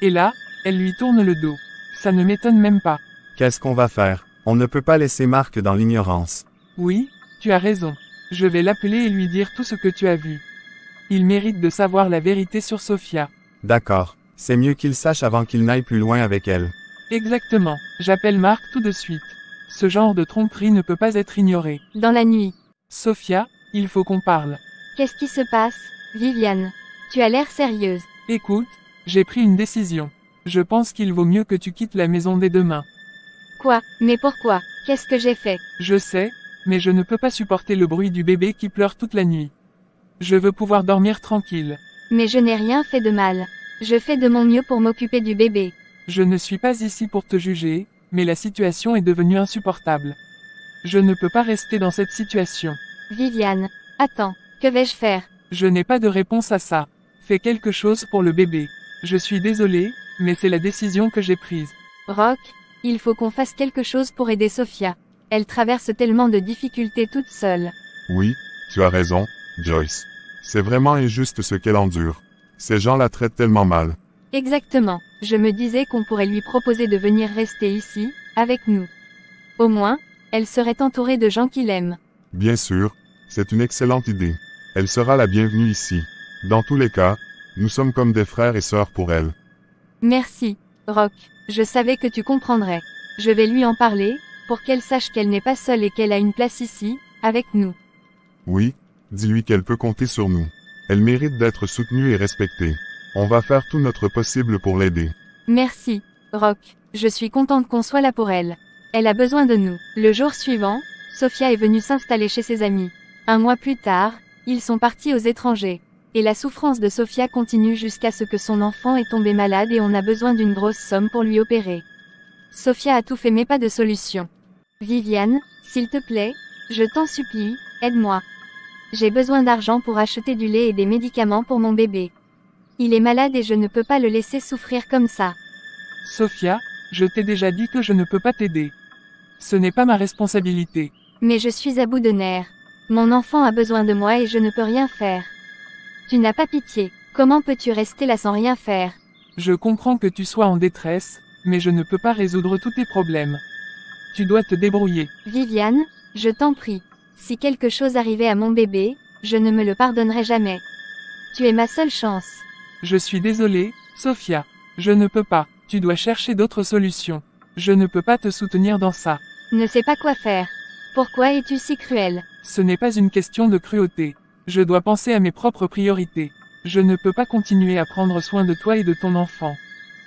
Et là, elle lui tourne le dos. Ça ne m'étonne même pas. Qu'est-ce qu'on va faire? On ne peut pas laisser Marc dans l'ignorance. Oui, tu as raison. Je vais l'appeler et lui dire tout ce que tu as vu. Il mérite de savoir la vérité sur Sophia. D'accord. C'est mieux qu'il sache avant qu'il n'aille plus loin avec elle. Exactement. J'appelle Marc tout de suite. Ce genre de tromperie ne peut pas être ignoré. Dans la nuit. Sophia, il faut qu'on parle. Qu'est-ce qui se passe, Viviane? Tu as l'air sérieuse. Écoute, j'ai pris une décision. Je pense qu'il vaut mieux que tu quittes la maison dès demain. Quoi? Mais pourquoi? Qu'est-ce que j'ai fait? Je sais, mais je ne peux pas supporter le bruit du bébé qui pleure toute la nuit. Je veux pouvoir dormir tranquille. Mais je n'ai rien fait de mal. Je fais de mon mieux pour m'occuper du bébé. Je ne suis pas ici pour te juger, mais la situation est devenue insupportable. Je ne peux pas rester dans cette situation. Viviane, attends, que vais-je faire? Je n'ai pas de réponse à ça. Fais quelque chose pour le bébé. Je suis désolé, mais c'est la décision que j'ai prise. Rock, il faut qu'on fasse quelque chose pour aider Sophia. Elle traverse tellement de difficultés toute seule. Oui, tu as raison, Joyce. C'est vraiment injuste ce qu'elle endure. Ces gens la traitent tellement mal. Exactement. Je me disais qu'on pourrait lui proposer de venir rester ici, avec nous. Au moins, elle serait entourée de gens qui l'aiment. Bien sûr, c'est une excellente idée. Elle sera la bienvenue ici. Dans tous les cas, nous sommes comme des frères et sœurs pour elle. Merci, Rock. Je savais que tu comprendrais. Je vais lui en parler, pour qu'elle sache qu'elle n'est pas seule et qu'elle a une place ici, avec nous. Oui, dis-lui qu'elle peut compter sur nous. Elle mérite d'être soutenue et respectée. On va faire tout notre possible pour l'aider. Merci, Rock. Je suis contente qu'on soit là pour elle. Elle a besoin de nous. Le jour suivant, Sophia est venue s'installer chez ses amis. Un mois plus tard, ils sont partis aux étrangers. Et la souffrance de Sophia continue jusqu'à ce que son enfant est tombé malade et on a besoin d'une grosse somme pour lui opérer. Sophia a tout fait mais pas de solution. Viviane, s'il te plaît, je t'en supplie, aide-moi. J'ai besoin d'argent pour acheter du lait et des médicaments pour mon bébé. Il est malade et je ne peux pas le laisser souffrir comme ça. Sophia, je t'ai déjà dit que je ne peux pas t'aider. Ce n'est pas ma responsabilité. Mais je suis à bout de nerfs. Mon enfant a besoin de moi et je ne peux rien faire. Tu n'as pas pitié. Comment peux-tu rester là sans rien faire? Je comprends que tu sois en détresse, mais je ne peux pas résoudre tous tes problèmes. Tu dois te débrouiller. Viviane, je t'en prie. Si quelque chose arrivait à mon bébé, je ne me le pardonnerai jamais. Tu es ma seule chance. Je suis désolé, Sophia. Je ne peux pas. Tu dois chercher d'autres solutions. Je ne peux pas te soutenir dans ça. Ne sais pas quoi faire. Pourquoi es-tu si cruel? Ce n'est pas une question de cruauté. Je dois penser à mes propres priorités. Je ne peux pas continuer à prendre soin de toi et de ton enfant.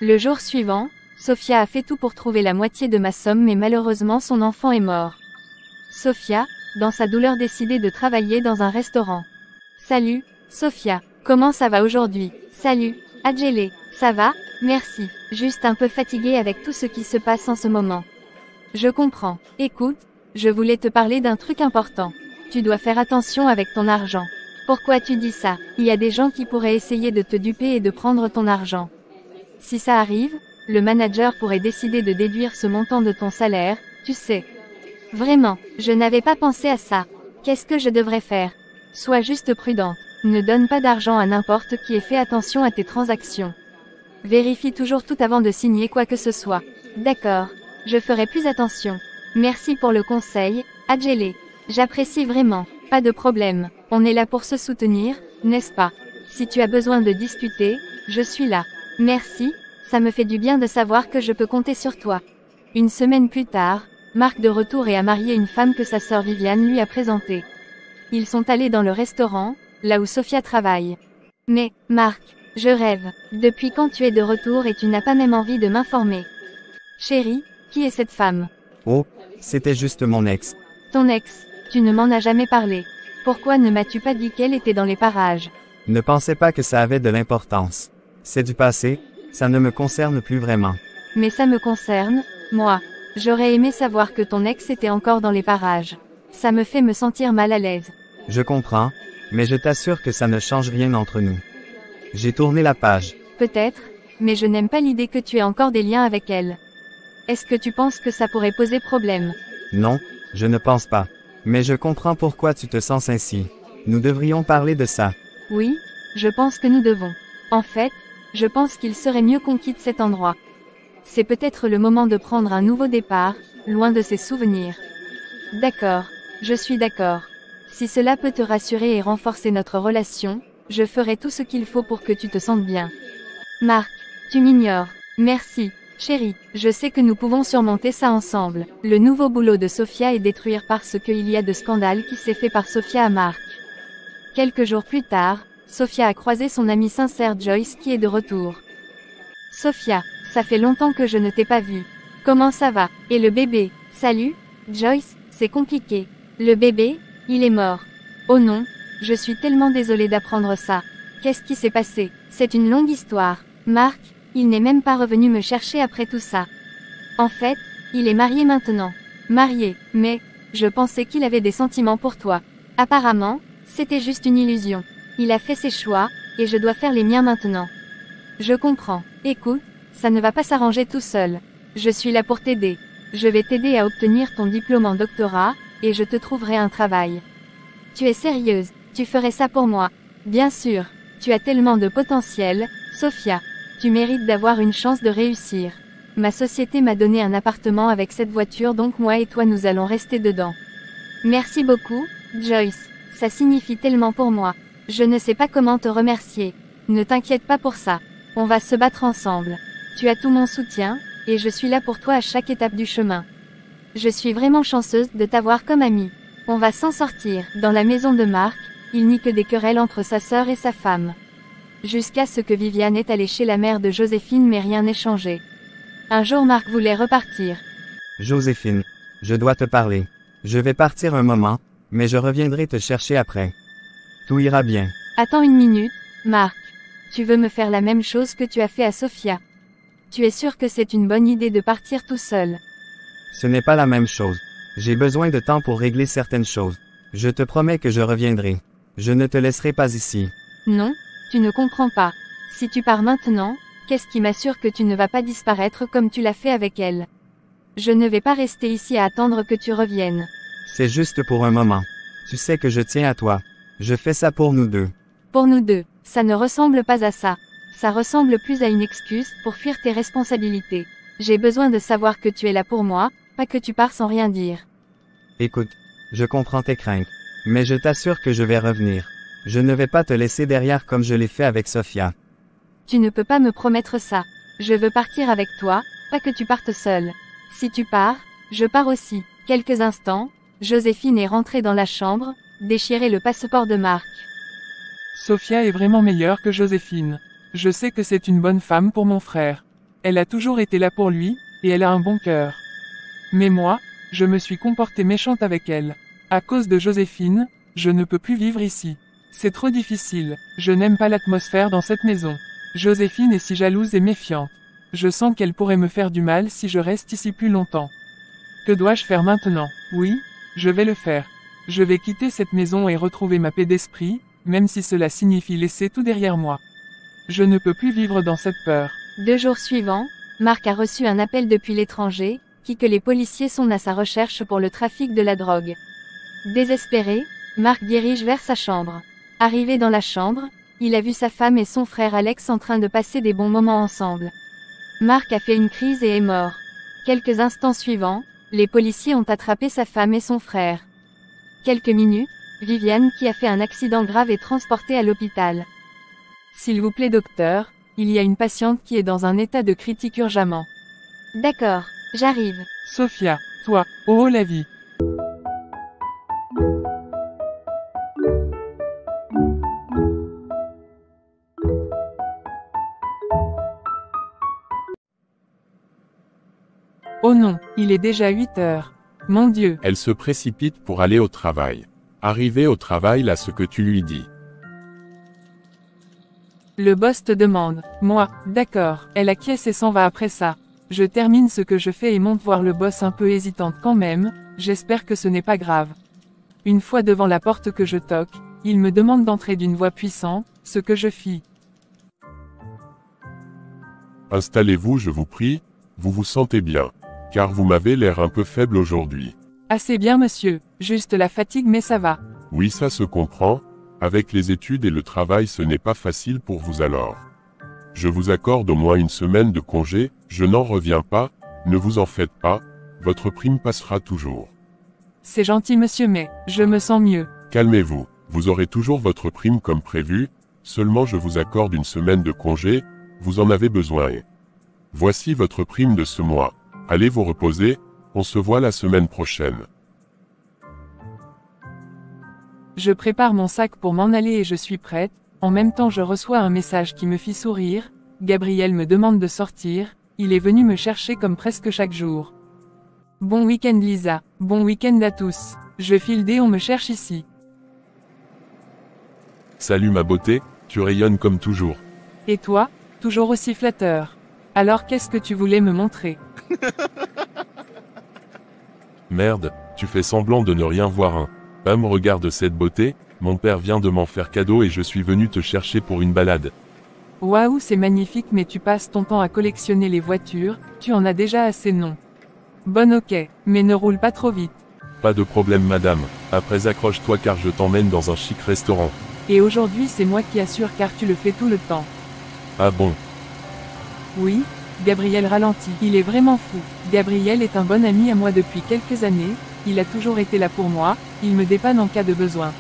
Le jour suivant, Sophia a fait tout pour trouver la moitié de ma somme mais malheureusement son enfant est mort. Sophia, dans sa douleur décidé de travailler dans un restaurant. Salut, Sophia. Comment ça va aujourd'hui? Salut, Adjele. Ça va? Merci. Juste un peu fatiguée avec tout ce qui se passe en ce moment. Je comprends. Écoute, je voulais te parler d'un truc important. Tu dois faire attention avec ton argent. Pourquoi tu dis ça? Il y a des gens qui pourraient essayer de te duper et de prendre ton argent. Si ça arrive, le manager pourrait décider de déduire ce montant de ton salaire, tu sais. Vraiment, je n'avais pas pensé à ça. Qu'est-ce que je devrais faire? Sois juste prudente. Ne donne pas d'argent à n'importe qui et fais attention à tes transactions. Vérifie toujours tout avant de signer quoi que ce soit. D'accord. Je ferai plus attention. Merci pour le conseil, Adjele. J'apprécie vraiment. Pas de problème. On est là pour se soutenir, n'est-ce pas? Si tu as besoin de discuter, je suis là. Merci, ça me fait du bien de savoir que je peux compter sur toi. Une semaine plus tard, Marc de retour et a marié une femme que sa sœur Viviane lui a présentée. Ils sont allés dans le restaurant, là où Sophia travaille. Mais, Marc, je rêve. Depuis quand tu es de retour et tu n'as pas même envie de m'informer? Chérie, qui est cette femme? Oh, c'était juste mon ex. Ton ex, tu ne m'en as jamais parlé. Pourquoi ne m'as-tu pas dit qu'elle était dans les parages? Ne pensez pas que ça avait de l'importance. C'est du passé, ça ne me concerne plus vraiment. Mais ça me concerne, moi. J'aurais aimé savoir que ton ex était encore dans les parages. Ça me fait me sentir mal à l'aise. Je comprends, mais je t'assure que ça ne change rien entre nous. J'ai tourné la page. Peut-être, mais je n'aime pas l'idée que tu aies encore des liens avec elle. Est-ce que tu penses que ça pourrait poser problème? Non, je ne pense pas. Mais je comprends pourquoi tu te sens ainsi. Nous devrions parler de ça. Oui, je pense que nous devons. En fait, je pense qu'il serait mieux qu'on quitte cet endroit. C'est peut-être le moment de prendre un nouveau départ, loin de ses souvenirs. D'accord, je suis d'accord. Si cela peut te rassurer et renforcer notre relation, je ferai tout ce qu'il faut pour que tu te sentes bien. Marc, tu m'ignores. Merci, chérie. Je sais que nous pouvons surmonter ça ensemble. Le nouveau boulot de Sophia est détruire parce qu'il y a de scandale qui s'est fait par Sophia à Marc. Quelques jours plus tard, Sophia a croisé son amie sincère Joyce qui est de retour. Sophia, ça fait longtemps que je ne t'ai pas vue. Comment ça va? Et le bébé? Salut, Joyce, c'est compliqué. Le bébé, il est mort. Oh non, je suis tellement désolée d'apprendre ça. Qu'est-ce qui s'est passé? C'est une longue histoire. Marc, il n'est même pas revenu me chercher après tout ça. En fait, il est marié maintenant. Marié, mais, je pensais qu'il avait des sentiments pour toi. Apparemment, c'était juste une illusion. Il a fait ses choix, et je dois faire les miens maintenant. Je comprends. Écoute, ça ne va pas s'arranger tout seul. Je suis là pour t'aider. Je vais t'aider à obtenir ton diplôme en doctorat, et je te trouverai un travail. Tu es sérieuse, tu ferais ça pour moi. Bien sûr, tu as tellement de potentiel, Sophia. Tu mérites d'avoir une chance de réussir. Ma société m'a donné un appartement avec cette voiture donc moi et toi nous allons rester dedans. Merci beaucoup, Joyce. Ça signifie tellement pour moi. Je ne sais pas comment te remercier. Ne t'inquiète pas pour ça. On va se battre ensemble. Tu as tout mon soutien, et je suis là pour toi à chaque étape du chemin. Je suis vraiment chanceuse de t'avoir comme amie. On va s'en sortir. Dans la maison de Marc, il n'y que des querelles entre sa sœur et sa femme. Jusqu'à ce que Viviane est allée chez la mère de Joséphine mais rien n'est changé. Un jour Marc voulait repartir. Joséphine, je dois te parler. Je vais partir un moment, mais je reviendrai te chercher après. Tout ira bien. Attends une minute, Marc. Tu veux me faire la même chose que tu as fait à Sophia. Tu es sûr que c'est une bonne idée de partir tout seul? Ce n'est pas la même chose. J'ai besoin de temps pour régler certaines choses. Je te promets que je reviendrai. Je ne te laisserai pas ici. Non, tu ne comprends pas. Si tu pars maintenant, qu'est-ce qui m'assure que tu ne vas pas disparaître comme tu l'as fait avec elle? Je ne vais pas rester ici à attendre que tu reviennes. C'est juste pour un moment. Tu sais que je tiens à toi. Je fais ça pour nous deux. Pour nous deux, ça ne ressemble pas à ça. Ça ressemble plus à une excuse pour fuir tes responsabilités. J'ai besoin de savoir que tu es là pour moi, pas que tu pars sans rien dire. Écoute, je comprends tes craintes. Mais je t'assure que je vais revenir. Je ne vais pas te laisser derrière comme je l'ai fait avec Sophia. Tu ne peux pas me promettre ça. Je veux partir avec toi, pas que tu partes seul. Si tu pars, je pars aussi. Quelques instants, Joséphine est rentrée dans la chambre, déchiré le passeport de Marc. Sophia est vraiment meilleure que Joséphine. Je sais que c'est une bonne femme pour mon frère. Elle a toujours été là pour lui, et elle a un bon cœur. Mais moi, je me suis comportée méchante avec elle. À cause de Joséphine, je ne peux plus vivre ici. C'est trop difficile, je n'aime pas l'atmosphère dans cette maison. Joséphine est si jalouse et méfiante. Je sens qu'elle pourrait me faire du mal si je reste ici plus longtemps. Que dois-je faire maintenant? Oui, je vais le faire. Je vais quitter cette maison et retrouver ma paix d'esprit, même si cela signifie laisser tout derrière moi. Je ne peux plus vivre dans cette peur. 2 jours suivants, Marc a reçu un appel depuis l'étranger, que les policiers sont à sa recherche pour le trafic de la drogue. Désespéré, Marc dirige vers sa chambre. Arrivé dans la chambre, il a vu sa femme et son frère Alex en train de passer des bons moments ensemble. Marc a fait une crise et est mort. Quelques instants suivants, les policiers ont attrapé sa femme et son frère. Quelques minutes, Viviane qui a fait un accident grave est transportée à l'hôpital. S'il vous plaît docteur, il y a une patiente qui est dans un état de critique urgemment. D'accord, j'arrive. Sophia, toi, oh la vie. Oh non, il est déjà 8 heures. Mon Dieu. Elle se précipite pour aller au travail. Arrivé au travail, là ce que tu lui dis. Le boss te demande. Moi, d'accord, elle acquiesce et s'en va après ça. Je termine ce que je fais et monte voir le boss un peu hésitante quand même, j'espère que ce n'est pas grave. Une fois devant la porte que je toque, il me demande d'entrer d'une voix puissante, ce que je fis. Installez-vous, je vous prie, vous vous sentez bien. Car vous m'avez l'air un peu faible aujourd'hui. Assez bien monsieur, juste la fatigue mais ça va. Oui, ça se comprend. Avec les études et le travail, ce n'est pas facile pour vous alors. Je vous accorde au moins une semaine de congé, je n'en reviens pas, ne vous en faites pas, votre prime passera toujours. C'est gentil monsieur mais, je me sens mieux. Calmez-vous, vous aurez toujours votre prime comme prévu, seulement je vous accorde une semaine de congé, vous en avez besoin. Voici votre prime de ce mois. Allez vous reposer, on se voit la semaine prochaine. Je prépare mon sac pour m'en aller et je suis prête, en même temps je reçois un message qui me fit sourire, Gabriel me demande de sortir, il est venu me chercher comme presque chaque jour. Bon week-end Lisa, bon week-end à tous, je file dès on me cherche ici. Salut ma beauté, tu rayonnes comme toujours. Et toi, toujours aussi flatteur. Alors qu'est-ce que tu voulais me montrer? Merde, tu fais semblant de ne rien voir. Regarde cette beauté, mon père vient de m'en faire cadeau et je suis venu te chercher pour une balade. Waouh, c'est magnifique mais tu passes ton temps à collectionner les voitures, tu en as déjà assez non? Bon ok, mais ne roule pas trop vite. Pas de problème madame, après accroche-toi car je t'emmène dans un chic restaurant. Et aujourd'hui c'est moi qui assure car tu le fais tout le temps. Ah bon? Oui, Gabriel ralentit, il est vraiment fou. Gabriel est un bon ami à moi depuis quelques années, il a toujours été là pour moi, il me dépanne en cas de besoin.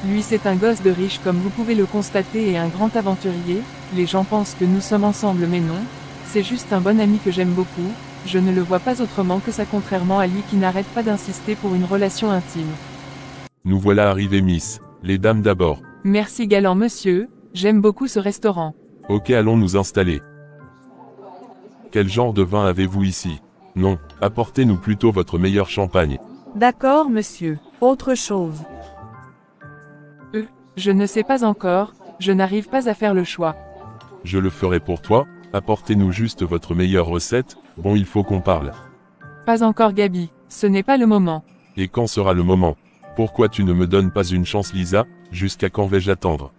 Lui c'est un gosse de riche comme vous pouvez le constater et un grand aventurier, les gens pensent que nous sommes ensemble mais non, c'est juste un bon ami que j'aime beaucoup, je ne le vois pas autrement que ça contrairement à lui qui n'arrête pas d'insister pour une relation intime. Nous voilà arrivés miss, les dames d'abord. Merci galant monsieur, j'aime beaucoup ce restaurant. Ok allons nous installer. Quel genre de vin avez-vous ici? Non, apportez-nous plutôt votre meilleur champagne. D'accord monsieur, autre chose. Je ne sais pas encore, je n'arrive pas à faire le choix. Je le ferai pour toi, apportez-nous juste votre meilleure recette, bon il faut qu'on parle. Pas encore Gabi, ce n'est pas le moment. Et quand sera le moment? Pourquoi tu ne me donnes pas une chance Lisa, jusqu'à quand vais-je attendre?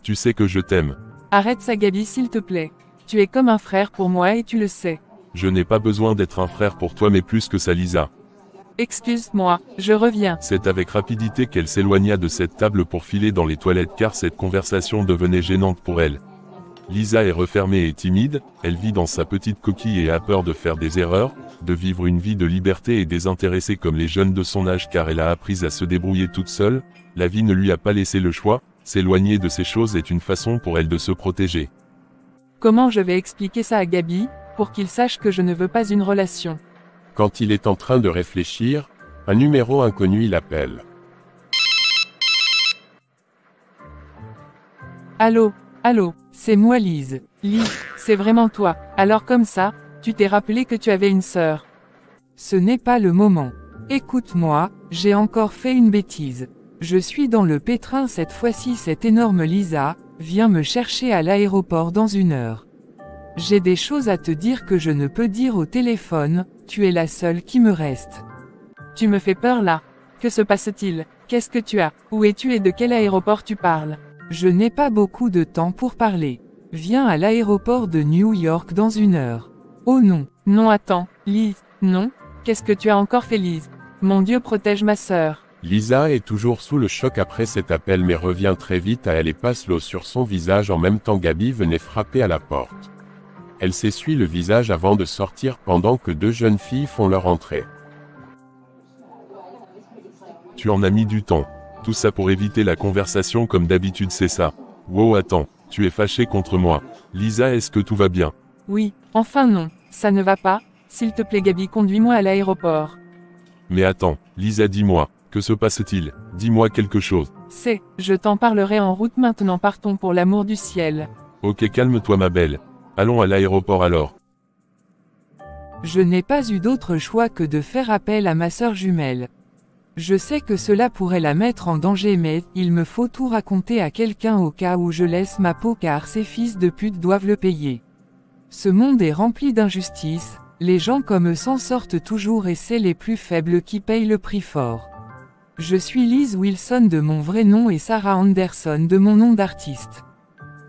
Tu sais que je t'aime. Arrête ça Gabi s'il te plaît. Tu es comme un frère pour moi et tu le sais. Je n'ai pas besoin d'être un frère pour toi mais plus que ça Lisa. Excuse-moi, je reviens. C'est avec rapidité qu'elle s'éloigna de cette table pour filer dans les toilettes car cette conversation devenait gênante pour elle. Lisa est refermée et timide, elle vit dans sa petite coquille et a peur de faire des erreurs, de vivre une vie de liberté et désintéressée comme les jeunes de son âge car elle a appris à se débrouiller toute seule, la vie ne lui a pas laissé le choix, s'éloigner de ces choses est une façon pour elle de se protéger. Comment je vais expliquer ça à Gabi, pour qu'il sache que je ne veux pas une relation? Quand il est en train de réfléchir, un numéro inconnu l'appelle. Allô, c'est moi Lise. Lise, c'est vraiment toi. Alors comme ça, tu t'es rappelé que tu avais une sœur. Ce n'est pas le moment. Écoute-moi, j'ai encore fait une bêtise. Je suis dans le pétrin cette fois-ci, cette énorme Lisa, viens me chercher à l'aéroport dans 1 heure. J'ai des choses à te dire que je ne peux dire au téléphone, tu es la seule qui me reste. Tu me fais peur là. Que se passe-t-il? Qu'est-ce que tu as? Où es-tu et de quel aéroport tu parles? Je n'ai pas beaucoup de temps pour parler. Viens à l'aéroport de New York dans 1 heure. Oh non, non attends, Lise, non? Qu'est-ce que tu as encore fait Lise? Mon Dieu protège ma sœur. Lisa est toujours sous le choc après cet appel mais revient très vite à elle et passe l'eau sur son visage en même temps Gabi venait frapper à la porte. Elle s'essuie le visage avant de sortir pendant que 2 jeunes filles font leur entrée. Tu en as mis du temps. Tout ça pour éviter la conversation comme d'habitude c'est ça. Wow attends, tu es fâché contre moi. Lisa est-ce que tout va bien? Oui, enfin non, ça ne va pas, s'il te plaît Gabi conduis-moi à l'aéroport. Mais attends, Lisa dis-moi, que se passe-t-il? Dis-moi quelque chose. Je t'en parlerai en route maintenant partons pour l'amour du ciel. Ok calme-toi ma belle. Allons à l'aéroport alors. Je n'ai pas eu d'autre choix que de faire appel à ma sœur jumelle. Je sais que cela pourrait la mettre en danger mais il me faut tout raconter à quelqu'un au cas où je laisse ma peau car ces fils de pute doivent le payer. Ce monde est rempli d'injustice, les gens comme eux s'en sortent toujours et c'est les plus faibles qui payent le prix fort. Je suis Liz Wilson de mon vrai nom et Sarah Anderson de mon nom d'artiste.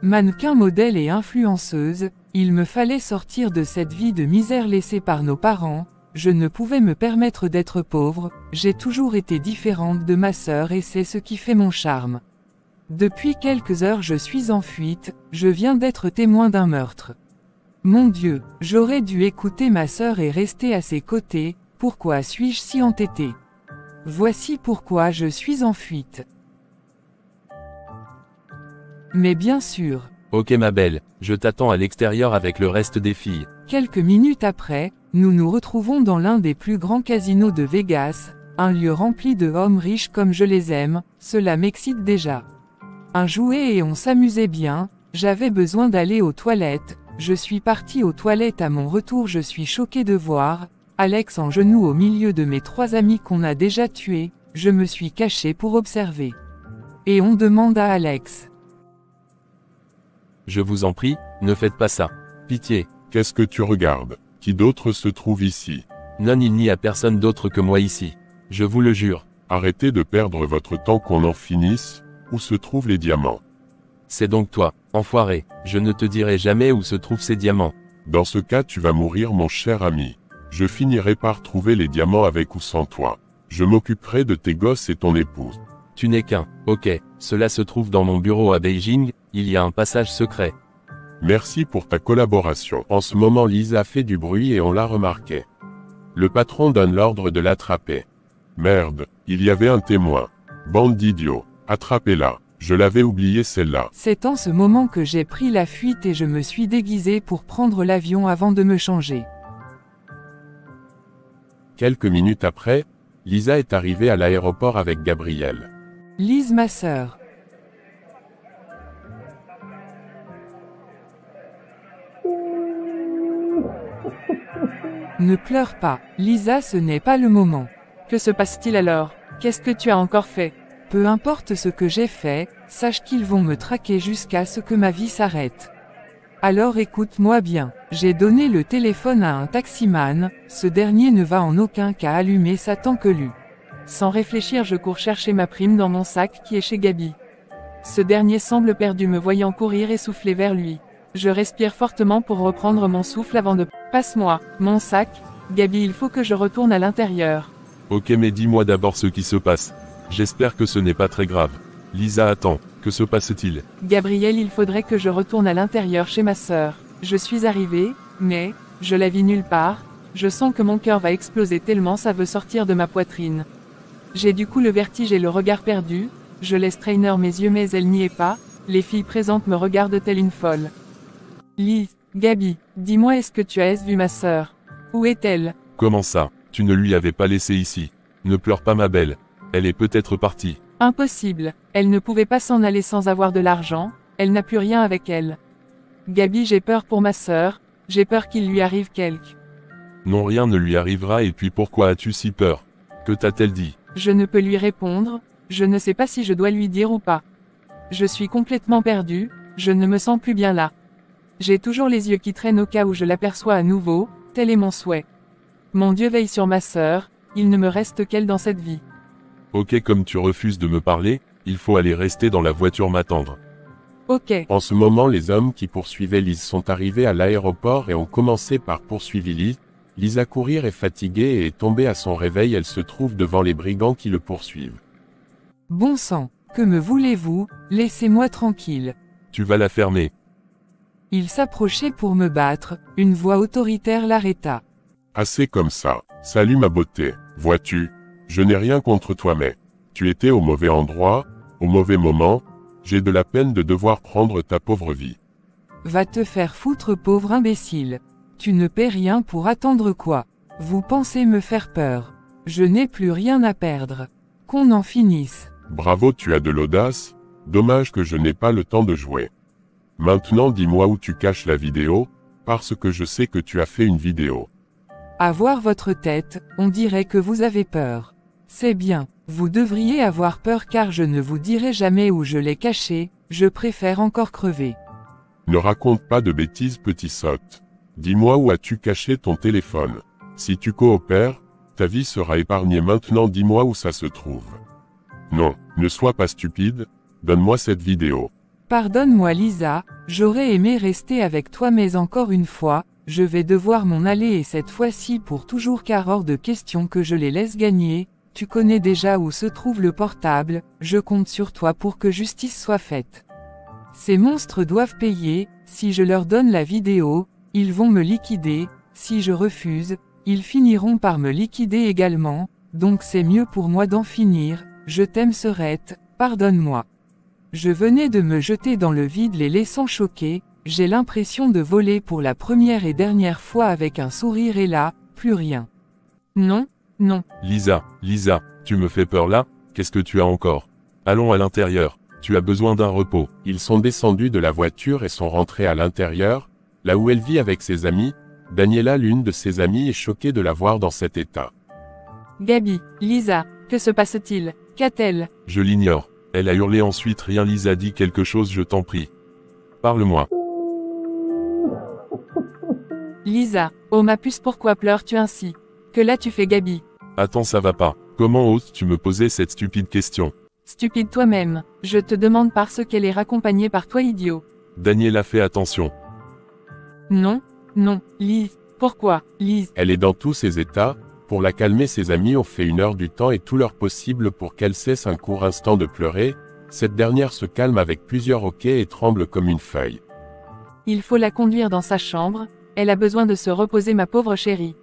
Mannequin, modèle et influenceuse, il me fallait sortir de cette vie de misère laissée par nos parents, je ne pouvais me permettre d'être pauvre, j'ai toujours été différente de ma sœur et c'est ce qui fait mon charme. Depuis quelques heures je suis en fuite, je viens d'être témoin d'un meurtre. Mon Dieu, j'aurais dû écouter ma sœur et rester à ses côtés, pourquoi suis-je si entêtée? Voici pourquoi je suis en fuite. Mais bien sûr. Ok ma belle, je t'attends à l'extérieur avec le reste des filles. Quelques minutes après, nous nous retrouvons dans l'un des plus grands casinos de Vegas, un lieu rempli de hommes riches comme je les aime, cela m'excite déjà. Un jouet et on s'amusait bien, j'avais besoin d'aller aux toilettes, je suis parti aux toilettes à mon retour je suis choqué de voir, Alex en genoux au milieu de mes 3 amis qu'on a déjà tués, je me suis caché pour observer. Et on demande à Alex. Je vous en prie, ne faites pas ça. Pitié. Qu'est-ce que tu regardes? Qui d'autre se trouve ici? Non, il n'y a personne d'autre que moi ici. Je vous le jure. Arrêtez de perdre votre temps qu'on en finisse. Où se trouvent les diamants? C'est donc toi, enfoiré. Je ne te dirai jamais où se trouvent ces diamants. Dans ce cas tu vas mourir mon cher ami. Je finirai par trouver les diamants avec ou sans toi. Je m'occuperai de tes gosses et ton épouse. Tu n'es qu'un. Ok, cela se trouve dans mon bureau à Beijing, il y a un passage secret. Merci pour ta collaboration. En ce moment Lisa fait du bruit et on l'a remarqué. Le patron donne l'ordre de l'attraper. Merde, il y avait un témoin. Bande d'idiots. Attrapez-la. Je l'avais oublié celle-là. C'est en ce moment que j'ai pris la fuite et je me suis déguisé pour prendre l'avion avant de me changer. Quelques minutes après, Lisa est arrivée à l'aéroport avec Gabriel. Liz, ma sœur. Ne pleure pas, Lisa, ce n'est pas le moment. Que se passe-t-il alors? Qu'est-ce que tu as encore fait? Peu importe ce que j'ai fait, sache qu'ils vont me traquer jusqu'à ce que ma vie s'arrête. Alors écoute-moi bien, j'ai donné le téléphone à un taximan, ce dernier ne va en aucun cas allumer ça tant que lu. Sans réfléchir je cours chercher ma prime dans mon sac qui est chez Gabi. Ce dernier semble perdu me voyant courir et souffler vers lui. Je respire fortement pour reprendre mon souffle avant de... Passe-moi, mon sac, Gabi, il faut que je retourne à l'intérieur. Ok mais dis-moi d'abord ce qui se passe. J'espère que ce n'est pas très grave. Lisa attend, que se passe-t-il? Gabriel, il faudrait que je retourne à l'intérieur chez ma sœur. Je suis arrivée, mais, je la vis nulle part, je sens que mon cœur va exploser tellement ça veut sortir de ma poitrine. J'ai du coup le vertige et le regard perdu, je laisse traîner mes yeux mais elle n'y est pas, les filles présentes me regardent telle une folle. Liz, Gabi, dis-moi est-ce que tu as vu ma sœur? Où est-elle? Comment ça? Tu ne lui avais pas laissé ici. Ne pleure pas ma belle. Elle est peut-être partie. Impossible, elle ne pouvait pas s'en aller sans avoir de l'argent, elle n'a plus rien avec elle. Gabi, j'ai peur pour ma sœur, j'ai peur qu'il lui arrive quelque. Non, rien ne lui arrivera et puis pourquoi as-tu si peur? Que t'a-t-elle dit? Je ne peux lui répondre, je ne sais pas si je dois lui dire ou pas. Je suis complètement perdue, je ne me sens plus bien là. J'ai toujours les yeux qui traînent au cas où je l'aperçois à nouveau, tel est mon souhait. Mon Dieu veille sur ma sœur, il ne me reste qu'elle dans cette vie. Ok, comme tu refuses de me parler, il faut aller rester dans la voiture m'attendre. Ok. En ce moment les hommes qui poursuivaient Lise sont arrivés à l'aéroport et ont commencé par poursuivre Lise. Lisa courir est fatiguée et est tombée à son réveil, elle se trouve devant les brigands qui le poursuivent. Bon sang, que me voulez-vous, laissez-moi tranquille. Tu vas la fermer. Il s'approchait pour me battre, une voix autoritaire l'arrêta. Assez comme ça. Salut ma beauté. Vois-tu, je n'ai rien contre toi mais tu étais au mauvais endroit, au mauvais moment, j'ai de la peine de devoir prendre ta pauvre vie. Va te faire foutre pauvre imbécile. Tu ne paies rien pour attendre quoi? Vous pensez me faire peur? Je n'ai plus rien à perdre. Qu'on en finisse. Bravo, tu as de l'audace, dommage que je n'ai pas le temps de jouer. Maintenant dis-moi où tu caches la vidéo, parce que je sais que tu as fait une vidéo. À voir votre tête, on dirait que vous avez peur. C'est bien, vous devriez avoir peur car je ne vous dirai jamais où je l'ai caché, je préfère encore crever. Ne raconte pas de bêtises petit sotte. Dis-moi où as-tu caché ton téléphone. Si tu coopères, ta vie sera épargnée maintenant. Dis-moi où ça se trouve. Non, ne sois pas stupide, donne-moi cette vidéo. Pardonne-moi Lisa, j'aurais aimé rester avec toi mais encore une fois, je vais devoir m'en aller et cette fois-ci pour toujours car hors de question que je les laisse gagner, tu connais déjà où se trouve le portable, je compte sur toi pour que justice soit faite. Ces monstres doivent payer, si je leur donne la vidéo, ils vont me liquider, si je refuse, ils finiront par me liquider également, donc c'est mieux pour moi d'en finir, je t'aime Serette, pardonne-moi. Je venais de me jeter dans le vide les laissant choqués, j'ai l'impression de voler pour la première et dernière fois avec un sourire et là, plus rien. Non, non. Lisa, tu me fais peur là, qu'est-ce que tu as encore? Allons à l'intérieur, tu as besoin d'un repos. Ils sont descendus de la voiture et sont rentrés à l'intérieur, là où elle vit avec ses amis. Daniela, l'une de ses amies, est choquée de la voir dans cet état. Gabi, Lisa, que se passe-t-il? Qu'a-t-elle? Je l'ignore. Elle a hurlé ensuite rien. Lisa dit quelque chose, je t'en prie. Parle-moi. Lisa, oh ma puce, pourquoi pleures-tu ainsi? Que là tu fais Gabi? Attends, ça va pas. Comment oses-tu me poser cette stupide question? Stupide toi-même, je te demande parce qu'elle est raccompagnée par toi idiot. Daniela, fais attention. Non, non, Lise, pourquoi, Lise? Elle est dans tous ses états. Pour la calmer, ses amis ont fait 1 heure du temps et tout leur possible pour qu'elle cesse un court instant de pleurer. Cette dernière se calme avec plusieurs hoquets et tremble comme une feuille. Il faut la conduire dans sa chambre, elle a besoin de se reposer ma pauvre chérie.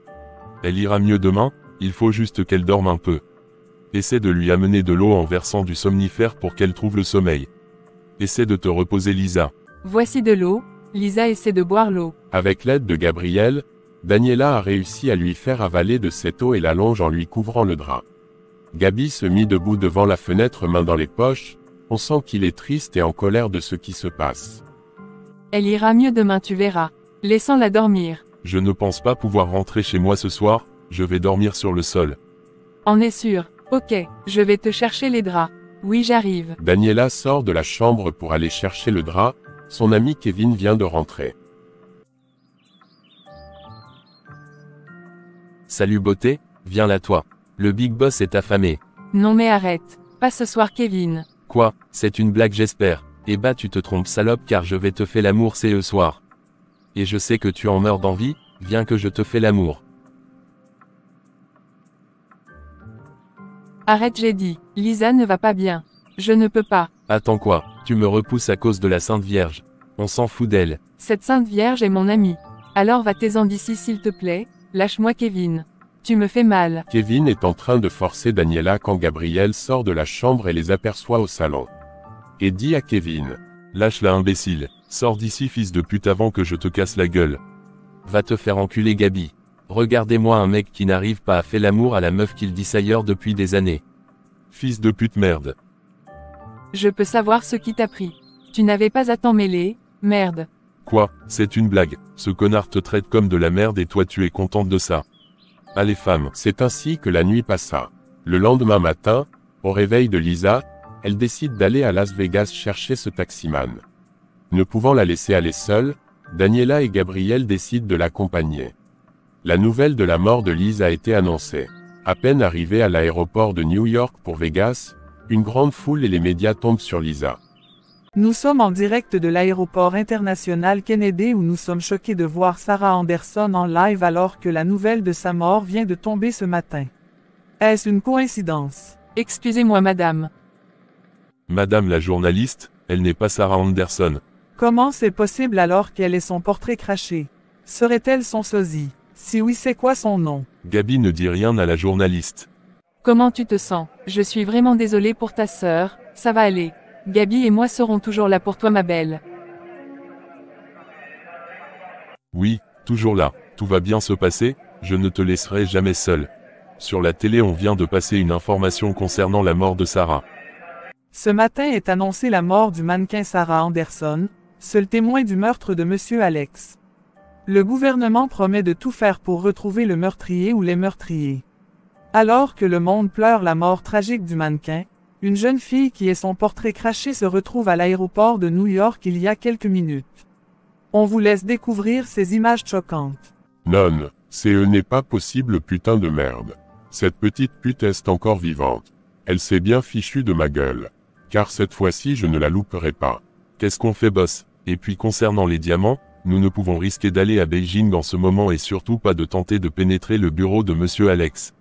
Elle ira mieux demain, il faut juste qu'elle dorme un peu. Essaie de lui amener de l'eau en versant du somnifère pour qu'elle trouve le sommeil. Essaie de te reposer Lisa. Voici de l'eau, Lisa essaie de boire l'eau. Avec l'aide de Gabriel, Daniela a réussi à lui faire avaler de cette eau et la longe en lui couvrant le drap. Gabi se mit debout devant la fenêtre, main dans les poches. On sent qu'il est triste et en colère de ce qui se passe. Elle ira mieux demain, tu verras. Laissons-la dormir. Je ne pense pas pouvoir rentrer chez moi ce soir, je vais dormir sur le sol. En es sûr? Ok, je vais te chercher les draps. Oui, j'arrive. Daniela sort de la chambre pour aller chercher le drap. Son ami Kevin vient de rentrer. Salut beauté, viens là toi. Le Big Boss est affamé. Non mais arrête. Pas ce soir Kevin. Quoi, c'est une blague j'espère. Eh bah tu te trompes salope car je vais te faire l'amour c'est le soir. Et je sais que tu en meurs d'envie, viens que je te fais l'amour. Arrête j'ai dit, Lisa ne va pas bien. Je ne peux pas. Attends quoi, tu me repousses à cause de la Sainte Vierge. On s'en fout d'elle. Cette Sainte Vierge est mon amie. Alors va-t'en d'ici s'il te plaît, lâche-moi Kevin. Tu me fais mal. Kevin est en train de forcer Daniela quand Gabriel sort de la chambre et les aperçoit au salon. Et dit à Kevin. Lâche-la imbécile, sors d'ici fils de pute avant que je te casse la gueule. Va te faire enculer Gabi. Regardez-moi un mec qui n'arrive pas à faire l'amour à la meuf qu'il dit ailleurs depuis des années. Fils de pute merde. Je peux savoir ce qui t'a pris. Tu n'avais pas à t'en mêler, merde. Quoi, c'est une blague, ce connard te traite comme de la merde et toi tu es contente de ça. Allez femme. C'est ainsi que la nuit passa. Le lendemain matin, au réveil de Lisa, elle décide d'aller à Las Vegas chercher ce taximan. Ne pouvant la laisser aller seule, Daniela et Gabriel décident de l'accompagner. La nouvelle de la mort de Lisa a été annoncée. À peine arrivée à l'aéroport de New York pour Vegas, une grande foule et les médias tombent sur Lisa. Nous sommes en direct de l'aéroport international Kennedy où nous sommes choqués de voir Sarah Anderson en live alors que la nouvelle de sa mort vient de tomber ce matin. Est-ce une coïncidence? Excusez-moi madame. Madame la journaliste, elle n'est pas Sarah Anderson. Comment c'est possible alors qu'elle ait son portrait craché? Serait-elle son sosie? Si oui, c'est quoi son nom? Gabi ne dit rien à la journaliste. Comment tu te sens? Je suis vraiment désolée pour ta sœur, ça va aller. Gabi et moi serons toujours là pour toi ma belle. Oui, toujours là, tout va bien se passer, je ne te laisserai jamais seul. Sur la télé on vient de passer une information concernant la mort de Sarah. Ce matin est annoncée la mort du mannequin Sarah Anderson, seul témoin du meurtre de Monsieur Alex. Le gouvernement promet de tout faire pour retrouver le meurtrier ou les meurtriers. Alors que le monde pleure la mort tragique du mannequin, une jeune fille qui ait son portrait craché se retrouve à l'aéroport de New York il y a quelques minutes. On vous laisse découvrir ces images choquantes. Non, n'est pas possible putain de merde. Cette petite pute est encore vivante. Elle s'est bien fichue de ma gueule. Car cette fois-ci je ne la louperai pas. Qu'est-ce qu'on fait boss? Et puis concernant les diamants, nous ne pouvons risquer d'aller à Beijing en ce moment et surtout pas de tenter de pénétrer le bureau de monsieur Alex.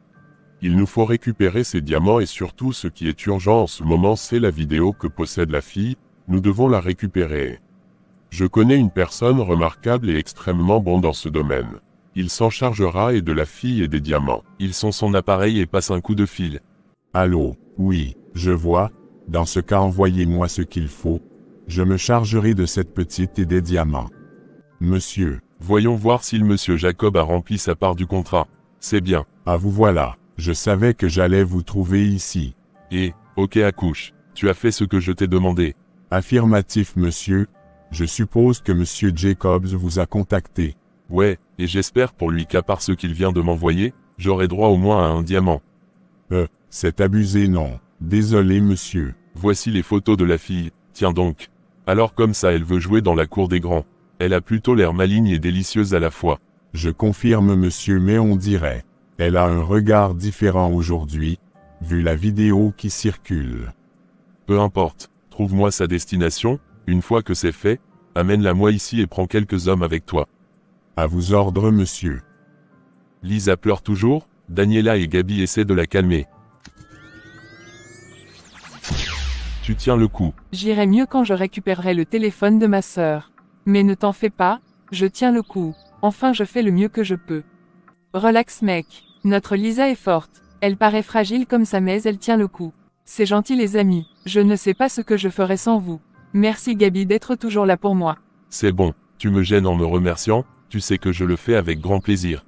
Il nous faut récupérer ces diamants et surtout ce qui est urgent en ce moment c'est la vidéo que possède la fille, nous devons la récupérer. Je connais une personne remarquable et extrêmement bon dans ce domaine. Il s'en chargera et de la fille et des diamants. Ils sont son appareil et passe un coup de fil. Allô, oui, je vois. Dans ce cas envoyez-moi ce qu'il faut. Je me chargerai de cette petite et des diamants. Monsieur. Voyons voir si le monsieur Jacob a rempli sa part du contrat. C'est bien. Ah vous voilà. Je savais que j'allais vous trouver ici. Et, ok accouche. Tu as fait ce que je t'ai demandé. Affirmatif monsieur. Je suppose que monsieur Jacobs vous a contacté. Ouais, et j'espère pour lui qu'à part ce qu'il vient de m'envoyer, j'aurai droit au moins à un diamant. C'est abusé non. Désolé monsieur. Voici les photos de la fille, tiens donc. Alors comme ça elle veut jouer dans la cour des grands. Elle a plutôt l'air maligne et délicieuse à la fois. Je confirme monsieur mais on dirait. Elle a un regard différent aujourd'hui, vu la vidéo qui circule. Peu importe, trouve-moi sa destination, une fois que c'est fait, amène-la moi ici et prends quelques hommes avec toi. À vos ordres monsieur. Lisa pleure toujours, Daniela et Gabi essaient de la calmer. Tu tiens le coup. J'irai mieux quand je récupérerai le téléphone de ma sœur. Mais ne t'en fais pas, je tiens le coup. Enfin je fais le mieux que je peux. Relax mec. Notre Lisa est forte. Elle paraît fragile comme ça mais elle tient le coup. C'est gentil les amis. Je ne sais pas ce que je ferais sans vous. Merci Gabi d'être toujours là pour moi. C'est bon, tu me gênes en me remerciant, tu sais que je le fais avec grand plaisir.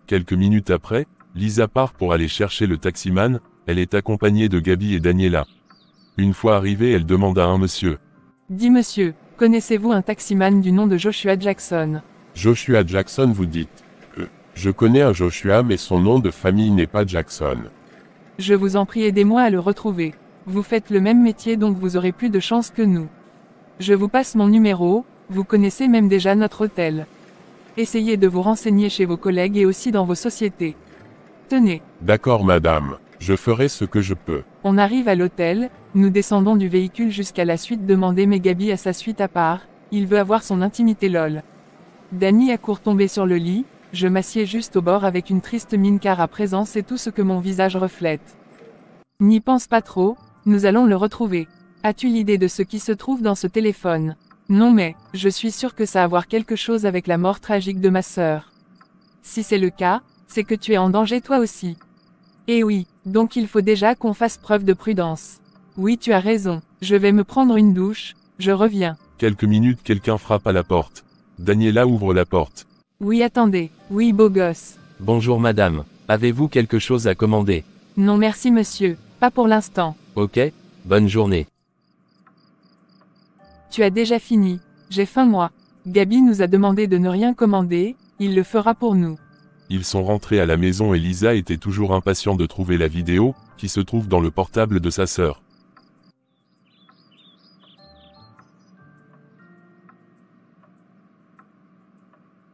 Quelques minutes après, Lisa part pour aller chercher le taximan, elle est accompagnée de Gabi et Daniela. Une fois arrivée elle demande à un monsieur. Dis monsieur, connaissez-vous un taximan du nom de Joshua Jackson? Joshua Jackson vous dites. Je connais un Joshua mais son nom de famille n'est pas Jackson. Je vous en prie aidez-moi à le retrouver. Vous faites le même métier donc vous aurez plus de chance que nous. Je vous passe mon numéro, vous connaissez même déjà notre hôtel. Essayez de vous renseigner chez vos collègues et aussi dans vos sociétés. Tenez. D'accord madame, je ferai ce que je peux. On arrive à l'hôtel, nous descendons du véhicule jusqu'à la suite demandée mais Gabi a sa suite à part, il veut avoir son intimité lol. Dany accourt tomber sur le lit, je m'assieds juste au bord avec une triste mine car à présent c'est tout ce que mon visage reflète. N'y pense pas trop, nous allons le retrouver. As-tu l'idée de ce qui se trouve dans ce téléphone? Non mais, je suis sûr que ça a à voir quelque chose avec la mort tragique de ma sœur. Si c'est le cas, c'est que tu es en danger toi aussi. Eh oui, donc il faut déjà qu'on fasse preuve de prudence. Oui tu as raison, je vais me prendre une douche, je reviens. Quelques minutes quelqu'un frappe à la porte. Daniela ouvre la porte. Oui attendez, oui beau gosse. Bonjour madame, avez-vous quelque chose à commander? Non merci monsieur, pas pour l'instant. Ok, bonne journée. Tu as déjà fini, j'ai faim moi. Gabi nous a demandé de ne rien commander, il le fera pour nous. Ils sont rentrés à la maison et Lisa était toujours impatient de trouver la vidéo, qui se trouve dans le portable de sa sœur.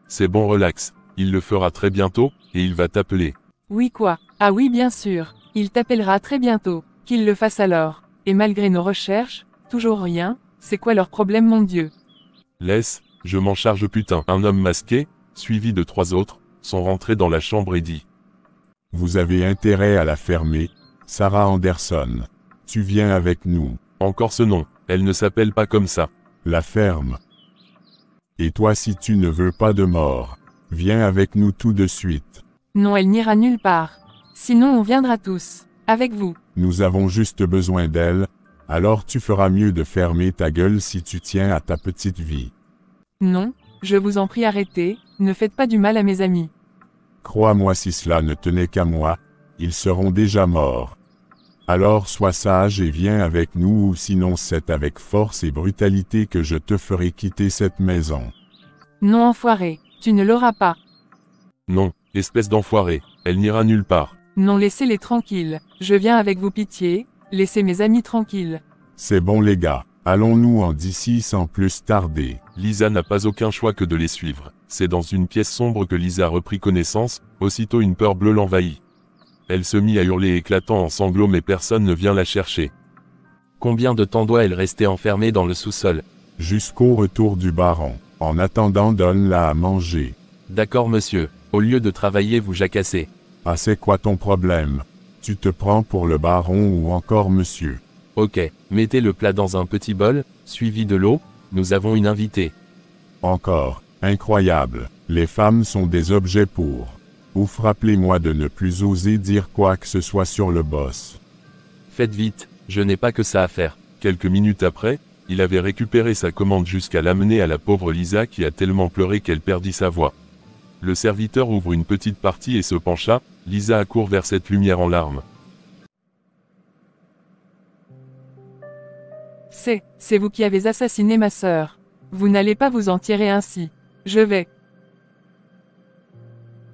C'est bon relax, il le fera très bientôt, et il va t'appeler. Oui quoi? Ah oui bien sûr, il t'appellera très bientôt, qu'il le fasse alors. Et malgré nos recherches, toujours rien, c'est quoi leur problème mon Dieu? Laisse, je m'en charge putain. Un homme masqué, suivi de 3 autres, sont rentrés dans la chambre et dit. Vous avez intérêt à la fermer, Sarah Anderson. Tu viens avec nous. Encore ce nom, elle ne s'appelle pas comme ça. La ferme. Et toi si tu ne veux pas de mort, viens avec nous tout de suite. Non elle n'ira nulle part. Sinon on viendra tous, avec vous. Nous avons juste besoin d'elle, alors tu feras mieux de fermer ta gueule si tu tiens à ta petite vie. Non, je vous en prie arrêtez, ne faites pas du mal à mes amis. Crois-moi si cela ne tenait qu'à moi, ils seront déjà morts. Alors sois sage et viens avec nous ou sinon c'est avec force et brutalité que je te ferai quitter cette maison. Non enfoiré, tu ne l'auras pas. Non, espèce d'enfoiré, elle n'ira nulle part. Non laissez-les tranquilles, je viens avec vous pitié, laissez mes amis tranquilles. C'est bon les gars, Allons-nous d'ici sans plus tarder. Lisa n'a pas aucun choix que de les suivre. C'est dans une pièce sombre que Lisa reprit connaissance, aussitôt une peur bleue l'envahit. Elle se mit à hurler éclatant en sanglots mais personne ne vient la chercher. Combien de temps doit-elle rester enfermée dans le sous-sol? Jusqu'au retour du baron. En attendant, donne-la à manger. D'accord monsieur, au lieu de travailler vous jacassez. Ah, c'est quoi ton problème? Tu te prends pour le baron ou encore monsieur? Ok, mettez le plat dans un petit bol, suivi de l'eau, nous avons une invitée. Encore, incroyable, les femmes sont des objets pour. Ouf, rappelez-moi de ne plus oser dire quoi que ce soit sur le boss. Faites vite, je n'ai pas que ça à faire. Quelques minutes après, il avait récupéré sa commande jusqu'à l'amener à la pauvre Lisa qui a tellement pleuré qu'elle perdit sa voix. Le serviteur ouvre une petite partie et se pencha, Lisa accourt vers cette lumière en larmes. C'est vous qui avez assassiné ma sœur. Vous n'allez pas vous en tirer ainsi. Je vais.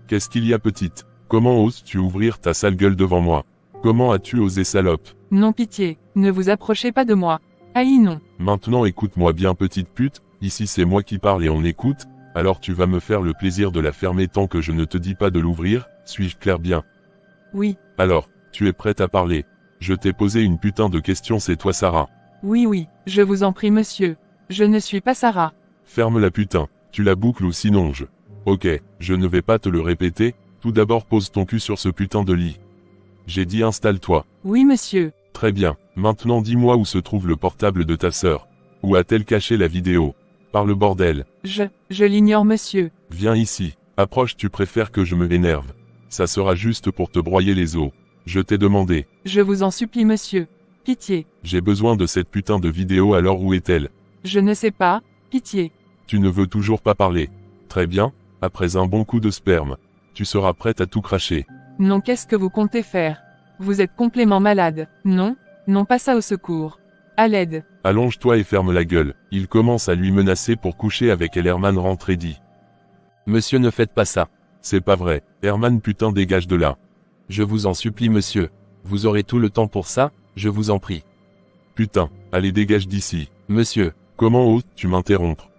Qu'est-ce qu'il y a petite? Comment oses-tu ouvrir ta sale gueule devant moi? Comment as-tu osé salope? Non pitié, ne vous approchez pas de moi. Aïe non. Maintenant écoute-moi bien petite pute, ici c'est moi qui parle et on écoute, alors tu vas me faire le plaisir de la fermer tant que je ne te dis pas de l'ouvrir, suis-je clair bien? Oui. Alors, tu es prête à parler? Je t'ai posé une putain de question, c'est toi Sarah? Oui, je vous en prie monsieur. Je ne suis pas Sarah. Ferme la putain, tu la boucles ou sinon je... Ok, je ne vais pas te le répéter, tout d'abord pose ton cul sur ce putain de lit. J'ai dit installe-toi. Oui monsieur. Très bien, maintenant dis-moi où se trouve le portable de ta sœur. Où a-t-elle caché la vidéo? Parle bordel. Je l'ignore monsieur. Viens ici, approche, tu préfères que je me énerve. Ça sera juste pour te broyer les os. Je t'ai demandé. Je vous en supplie monsieur. Pitié. J'ai besoin de cette putain de vidéo, alors où est-elle? Je ne sais pas, pitié. Tu ne veux toujours pas parler. Très bien, après un bon coup de sperme. Tu seras prête à tout cracher. Non, qu'est-ce que vous comptez faire? Vous êtes complètement malade. Non, non pas ça, au secours. À l'aide. Allonge-toi et ferme la gueule. Il commence à lui menacer pour coucher avec elle. Herman rentre et dit. Monsieur ne faites pas ça. C'est pas vrai. Herman putain dégage de là. Je vous en supplie monsieur. Vous aurez tout le temps pour ça, je vous en prie. Putain, allez dégage d'ici. Monsieur. Comment oses-tu m'interrompre?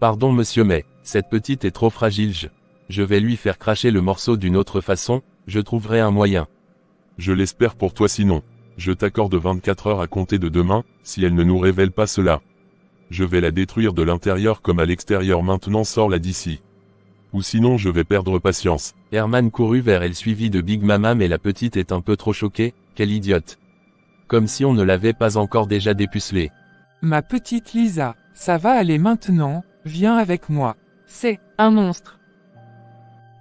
Pardon monsieur mais, cette petite est trop fragile je vais lui faire cracher le morceau d'une autre façon, je trouverai un moyen. Je l'espère pour toi sinon. Je t'accorde 24 heures à compter de demain, si elle ne nous révèle pas cela. Je vais la détruire de l'intérieur comme à l'extérieur, maintenant sors-la d'ici. Ou sinon je vais perdre patience. Herman courut vers elle suivi de Big Mama mais la petite est un peu trop choquée, quelle idiote. Comme si on ne l'avait pas encore déjà dépucelée. Ma petite Lisa, ça va aller maintenant, viens avec moi. C'est un monstre.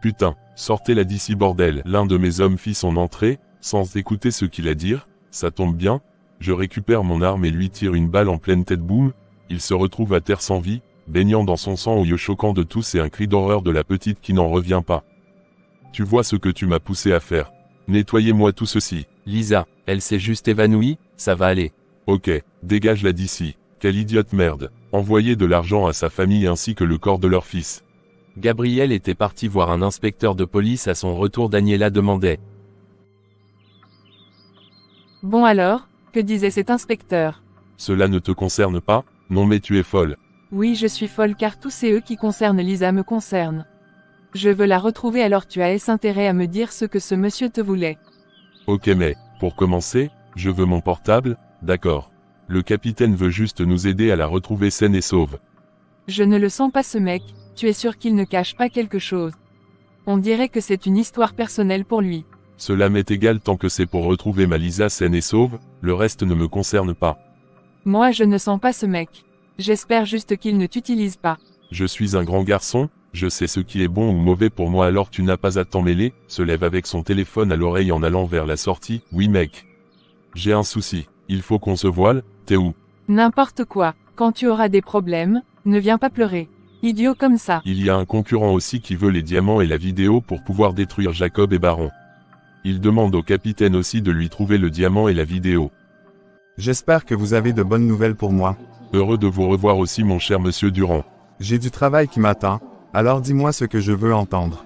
Putain, sortez-la d'ici bordel. L'un de mes hommes fit son entrée, sans écouter ce qu'il a dire. Ça tombe bien, je récupère mon arme et lui tire une balle en pleine tête, boum. Il se retrouve à terre sans vie, baignant dans son sang aux yeux choquants de tous et un cri d'horreur de la petite qui n'en revient pas. Tu vois ce que tu m'as poussé à faire. Nettoyez-moi tout ceci. Lisa, elle s'est juste évanouie, ça va aller. Ok, dégage-la d'ici. Quelle idiote merde. Envoyez de l'argent à sa famille ainsi que le corps de leur fils. Gabriel était parti voir un inspecteur de police. À son retour, Daniela demandait. Bon alors, que disait cet inspecteur? Cela ne te concerne pas? Non mais tu es folle. Oui, je suis folle car tous ces qui concernent Lisa me concernent. Je veux la retrouver, alors tu as intérêt à me dire ce que ce monsieur te voulait. Ok mais, pour commencer, je veux mon portable, d'accord. Le capitaine veut juste nous aider à la retrouver saine et sauve. Je ne le sens pas ce mec, tu es sûr qu'il ne cache pas quelque chose? On dirait que c'est une histoire personnelle pour lui. Cela m'est égal tant que c'est pour retrouver ma Lisa saine et sauve, le reste ne me concerne pas. Moi je ne sens pas ce mec. J'espère juste qu'il ne t'utilise pas. Je suis un grand garçon, je sais ce qui est bon ou mauvais pour moi, alors tu n'as pas à t'en mêler. Se lève avec son téléphone à l'oreille en allant vers la sortie. Oui mec. J'ai un souci, il faut qu'on se voile, t'es où? N'importe quoi, quand tu auras des problèmes, ne viens pas pleurer. Idiot comme ça. Il y a un concurrent aussi qui veut les diamants et la vidéo pour pouvoir détruire Jacob et Baron. Il demande au capitaine aussi de lui trouver le diamant et la vidéo. J'espère que vous avez de bonnes nouvelles pour moi. Heureux de vous revoir aussi mon cher monsieur Durand. J'ai du travail qui m'attend, alors dis-moi ce que je veux entendre.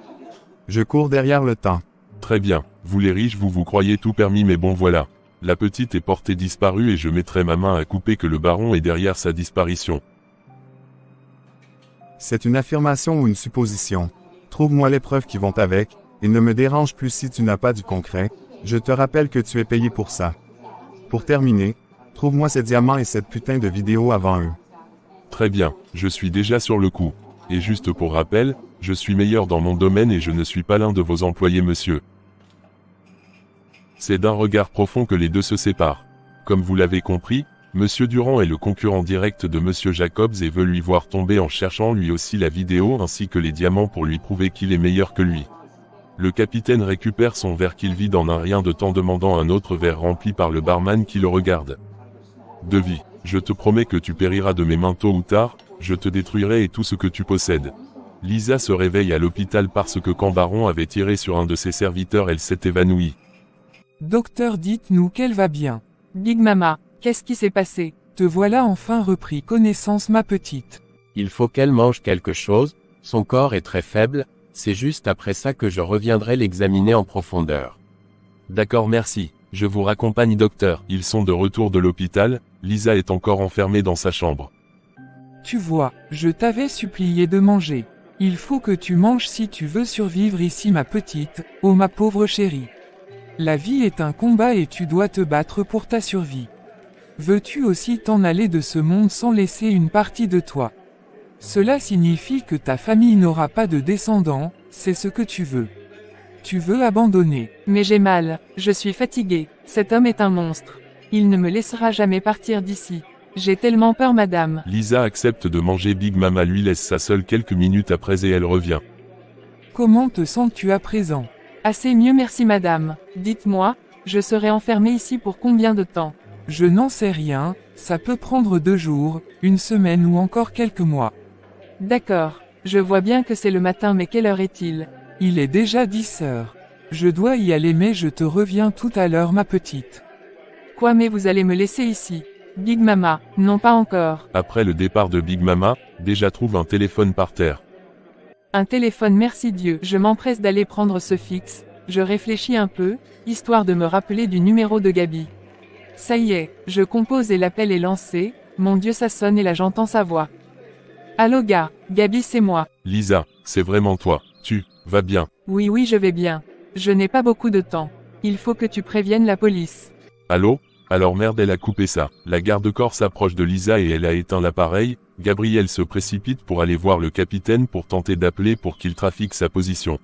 Je cours derrière le temps. Très bien, vous les riches vous croyez tout permis mais bon voilà. La petite est portée disparue et je mettrai ma main à couper que le baron est derrière sa disparition. C'est une affirmation ou une supposition. Trouve-moi les preuves qui vont avec, et ne me dérange plus si tu n'as pas du concret, je te rappelle que tu es payé pour ça. Pour terminer, trouve-moi ces diamants et cette putain de vidéo avant eux. Très bien, je suis déjà sur le coup. Et juste pour rappel, je suis meilleur dans mon domaine et je ne suis pas l'un de vos employés monsieur. C'est d'un regard profond que les deux se séparent. Comme vous l'avez compris, Monsieur Durand est le concurrent direct de Monsieur Jacobs et veut lui voir tomber en cherchant lui aussi la vidéo ainsi que les diamants pour lui prouver qu'il est meilleur que lui. Le capitaine récupère son verre qu'il vide en un rien de temps demandant un autre verre rempli par le barman qui le regarde. Devis, je te promets que tu périras de mes mains tôt ou tard, je te détruirai et tout ce que tu possèdes. Lisa se réveille à l'hôpital parce que quand Baron avait tiré sur un de ses serviteurs elle s'est évanouie. Docteur, dites-nous qu'elle va bien. Big Mama, qu'est-ce qui s'est passé? Te voilà enfin repris connaissance ma petite. Il faut qu'elle mange quelque chose, son corps est très faible, c'est juste après ça que je reviendrai l'examiner en profondeur. D'accord merci, je vous raccompagne docteur. Ils sont de retour de l'hôpital, Lisa est encore enfermée dans sa chambre. Tu vois, je t'avais supplié de manger. Il faut que tu manges si tu veux survivre ici ma petite, oh ma pauvre chérie. La vie est un combat et tu dois te battre pour ta survie. Veux-tu aussi t'en aller de ce monde sans laisser une partie de toi? Cela signifie que ta famille n'aura pas de descendants, c'est ce que tu veux. Tu veux abandonner. Mais j'ai mal, je suis fatiguée, cet homme est un monstre. Il ne me laissera jamais partir d'ici. J'ai tellement peur madame. Lisa accepte de manger, Big Mama lui laisse ça seule quelques minutes après et elle revient. Comment te sens-tu à présent? Assez mieux merci madame. Dites-moi, je serai enfermée ici pour combien de temps? Je n'en sais rien, ça peut prendre 2 jours, 1 semaine ou encore quelques mois. D'accord, je vois bien que c'est le matin mais quelle heure est-il? Il est déjà 10 heures. Je dois y aller mais je te reviens tout à l'heure ma petite. Quoi mais vous allez me laisser ici? Big Mama, non pas encore. Après le départ de Big Mama, déjà trouve un téléphone par terre. Un téléphone merci Dieu. Je m'empresse d'aller prendre ce fixe, je réfléchis un peu, histoire de me rappeler du numéro de Gabi. Ça y est, je compose et l'appel est lancé, mon Dieu ça sonne et là j'entends sa voix. Allô gars, Gabi c'est moi. Lisa, c'est vraiment toi, tu vas bien? Oui je vais bien. Je n'ai pas beaucoup de temps. Il faut que tu préviennes la police. Allô? Alors merde elle a coupé ça. La garde-corps s'approche de Lisa et elle a éteint l'appareil. Gabriel se précipite pour aller voir le capitaine pour tenter d'appeler pour qu'il trafique sa position.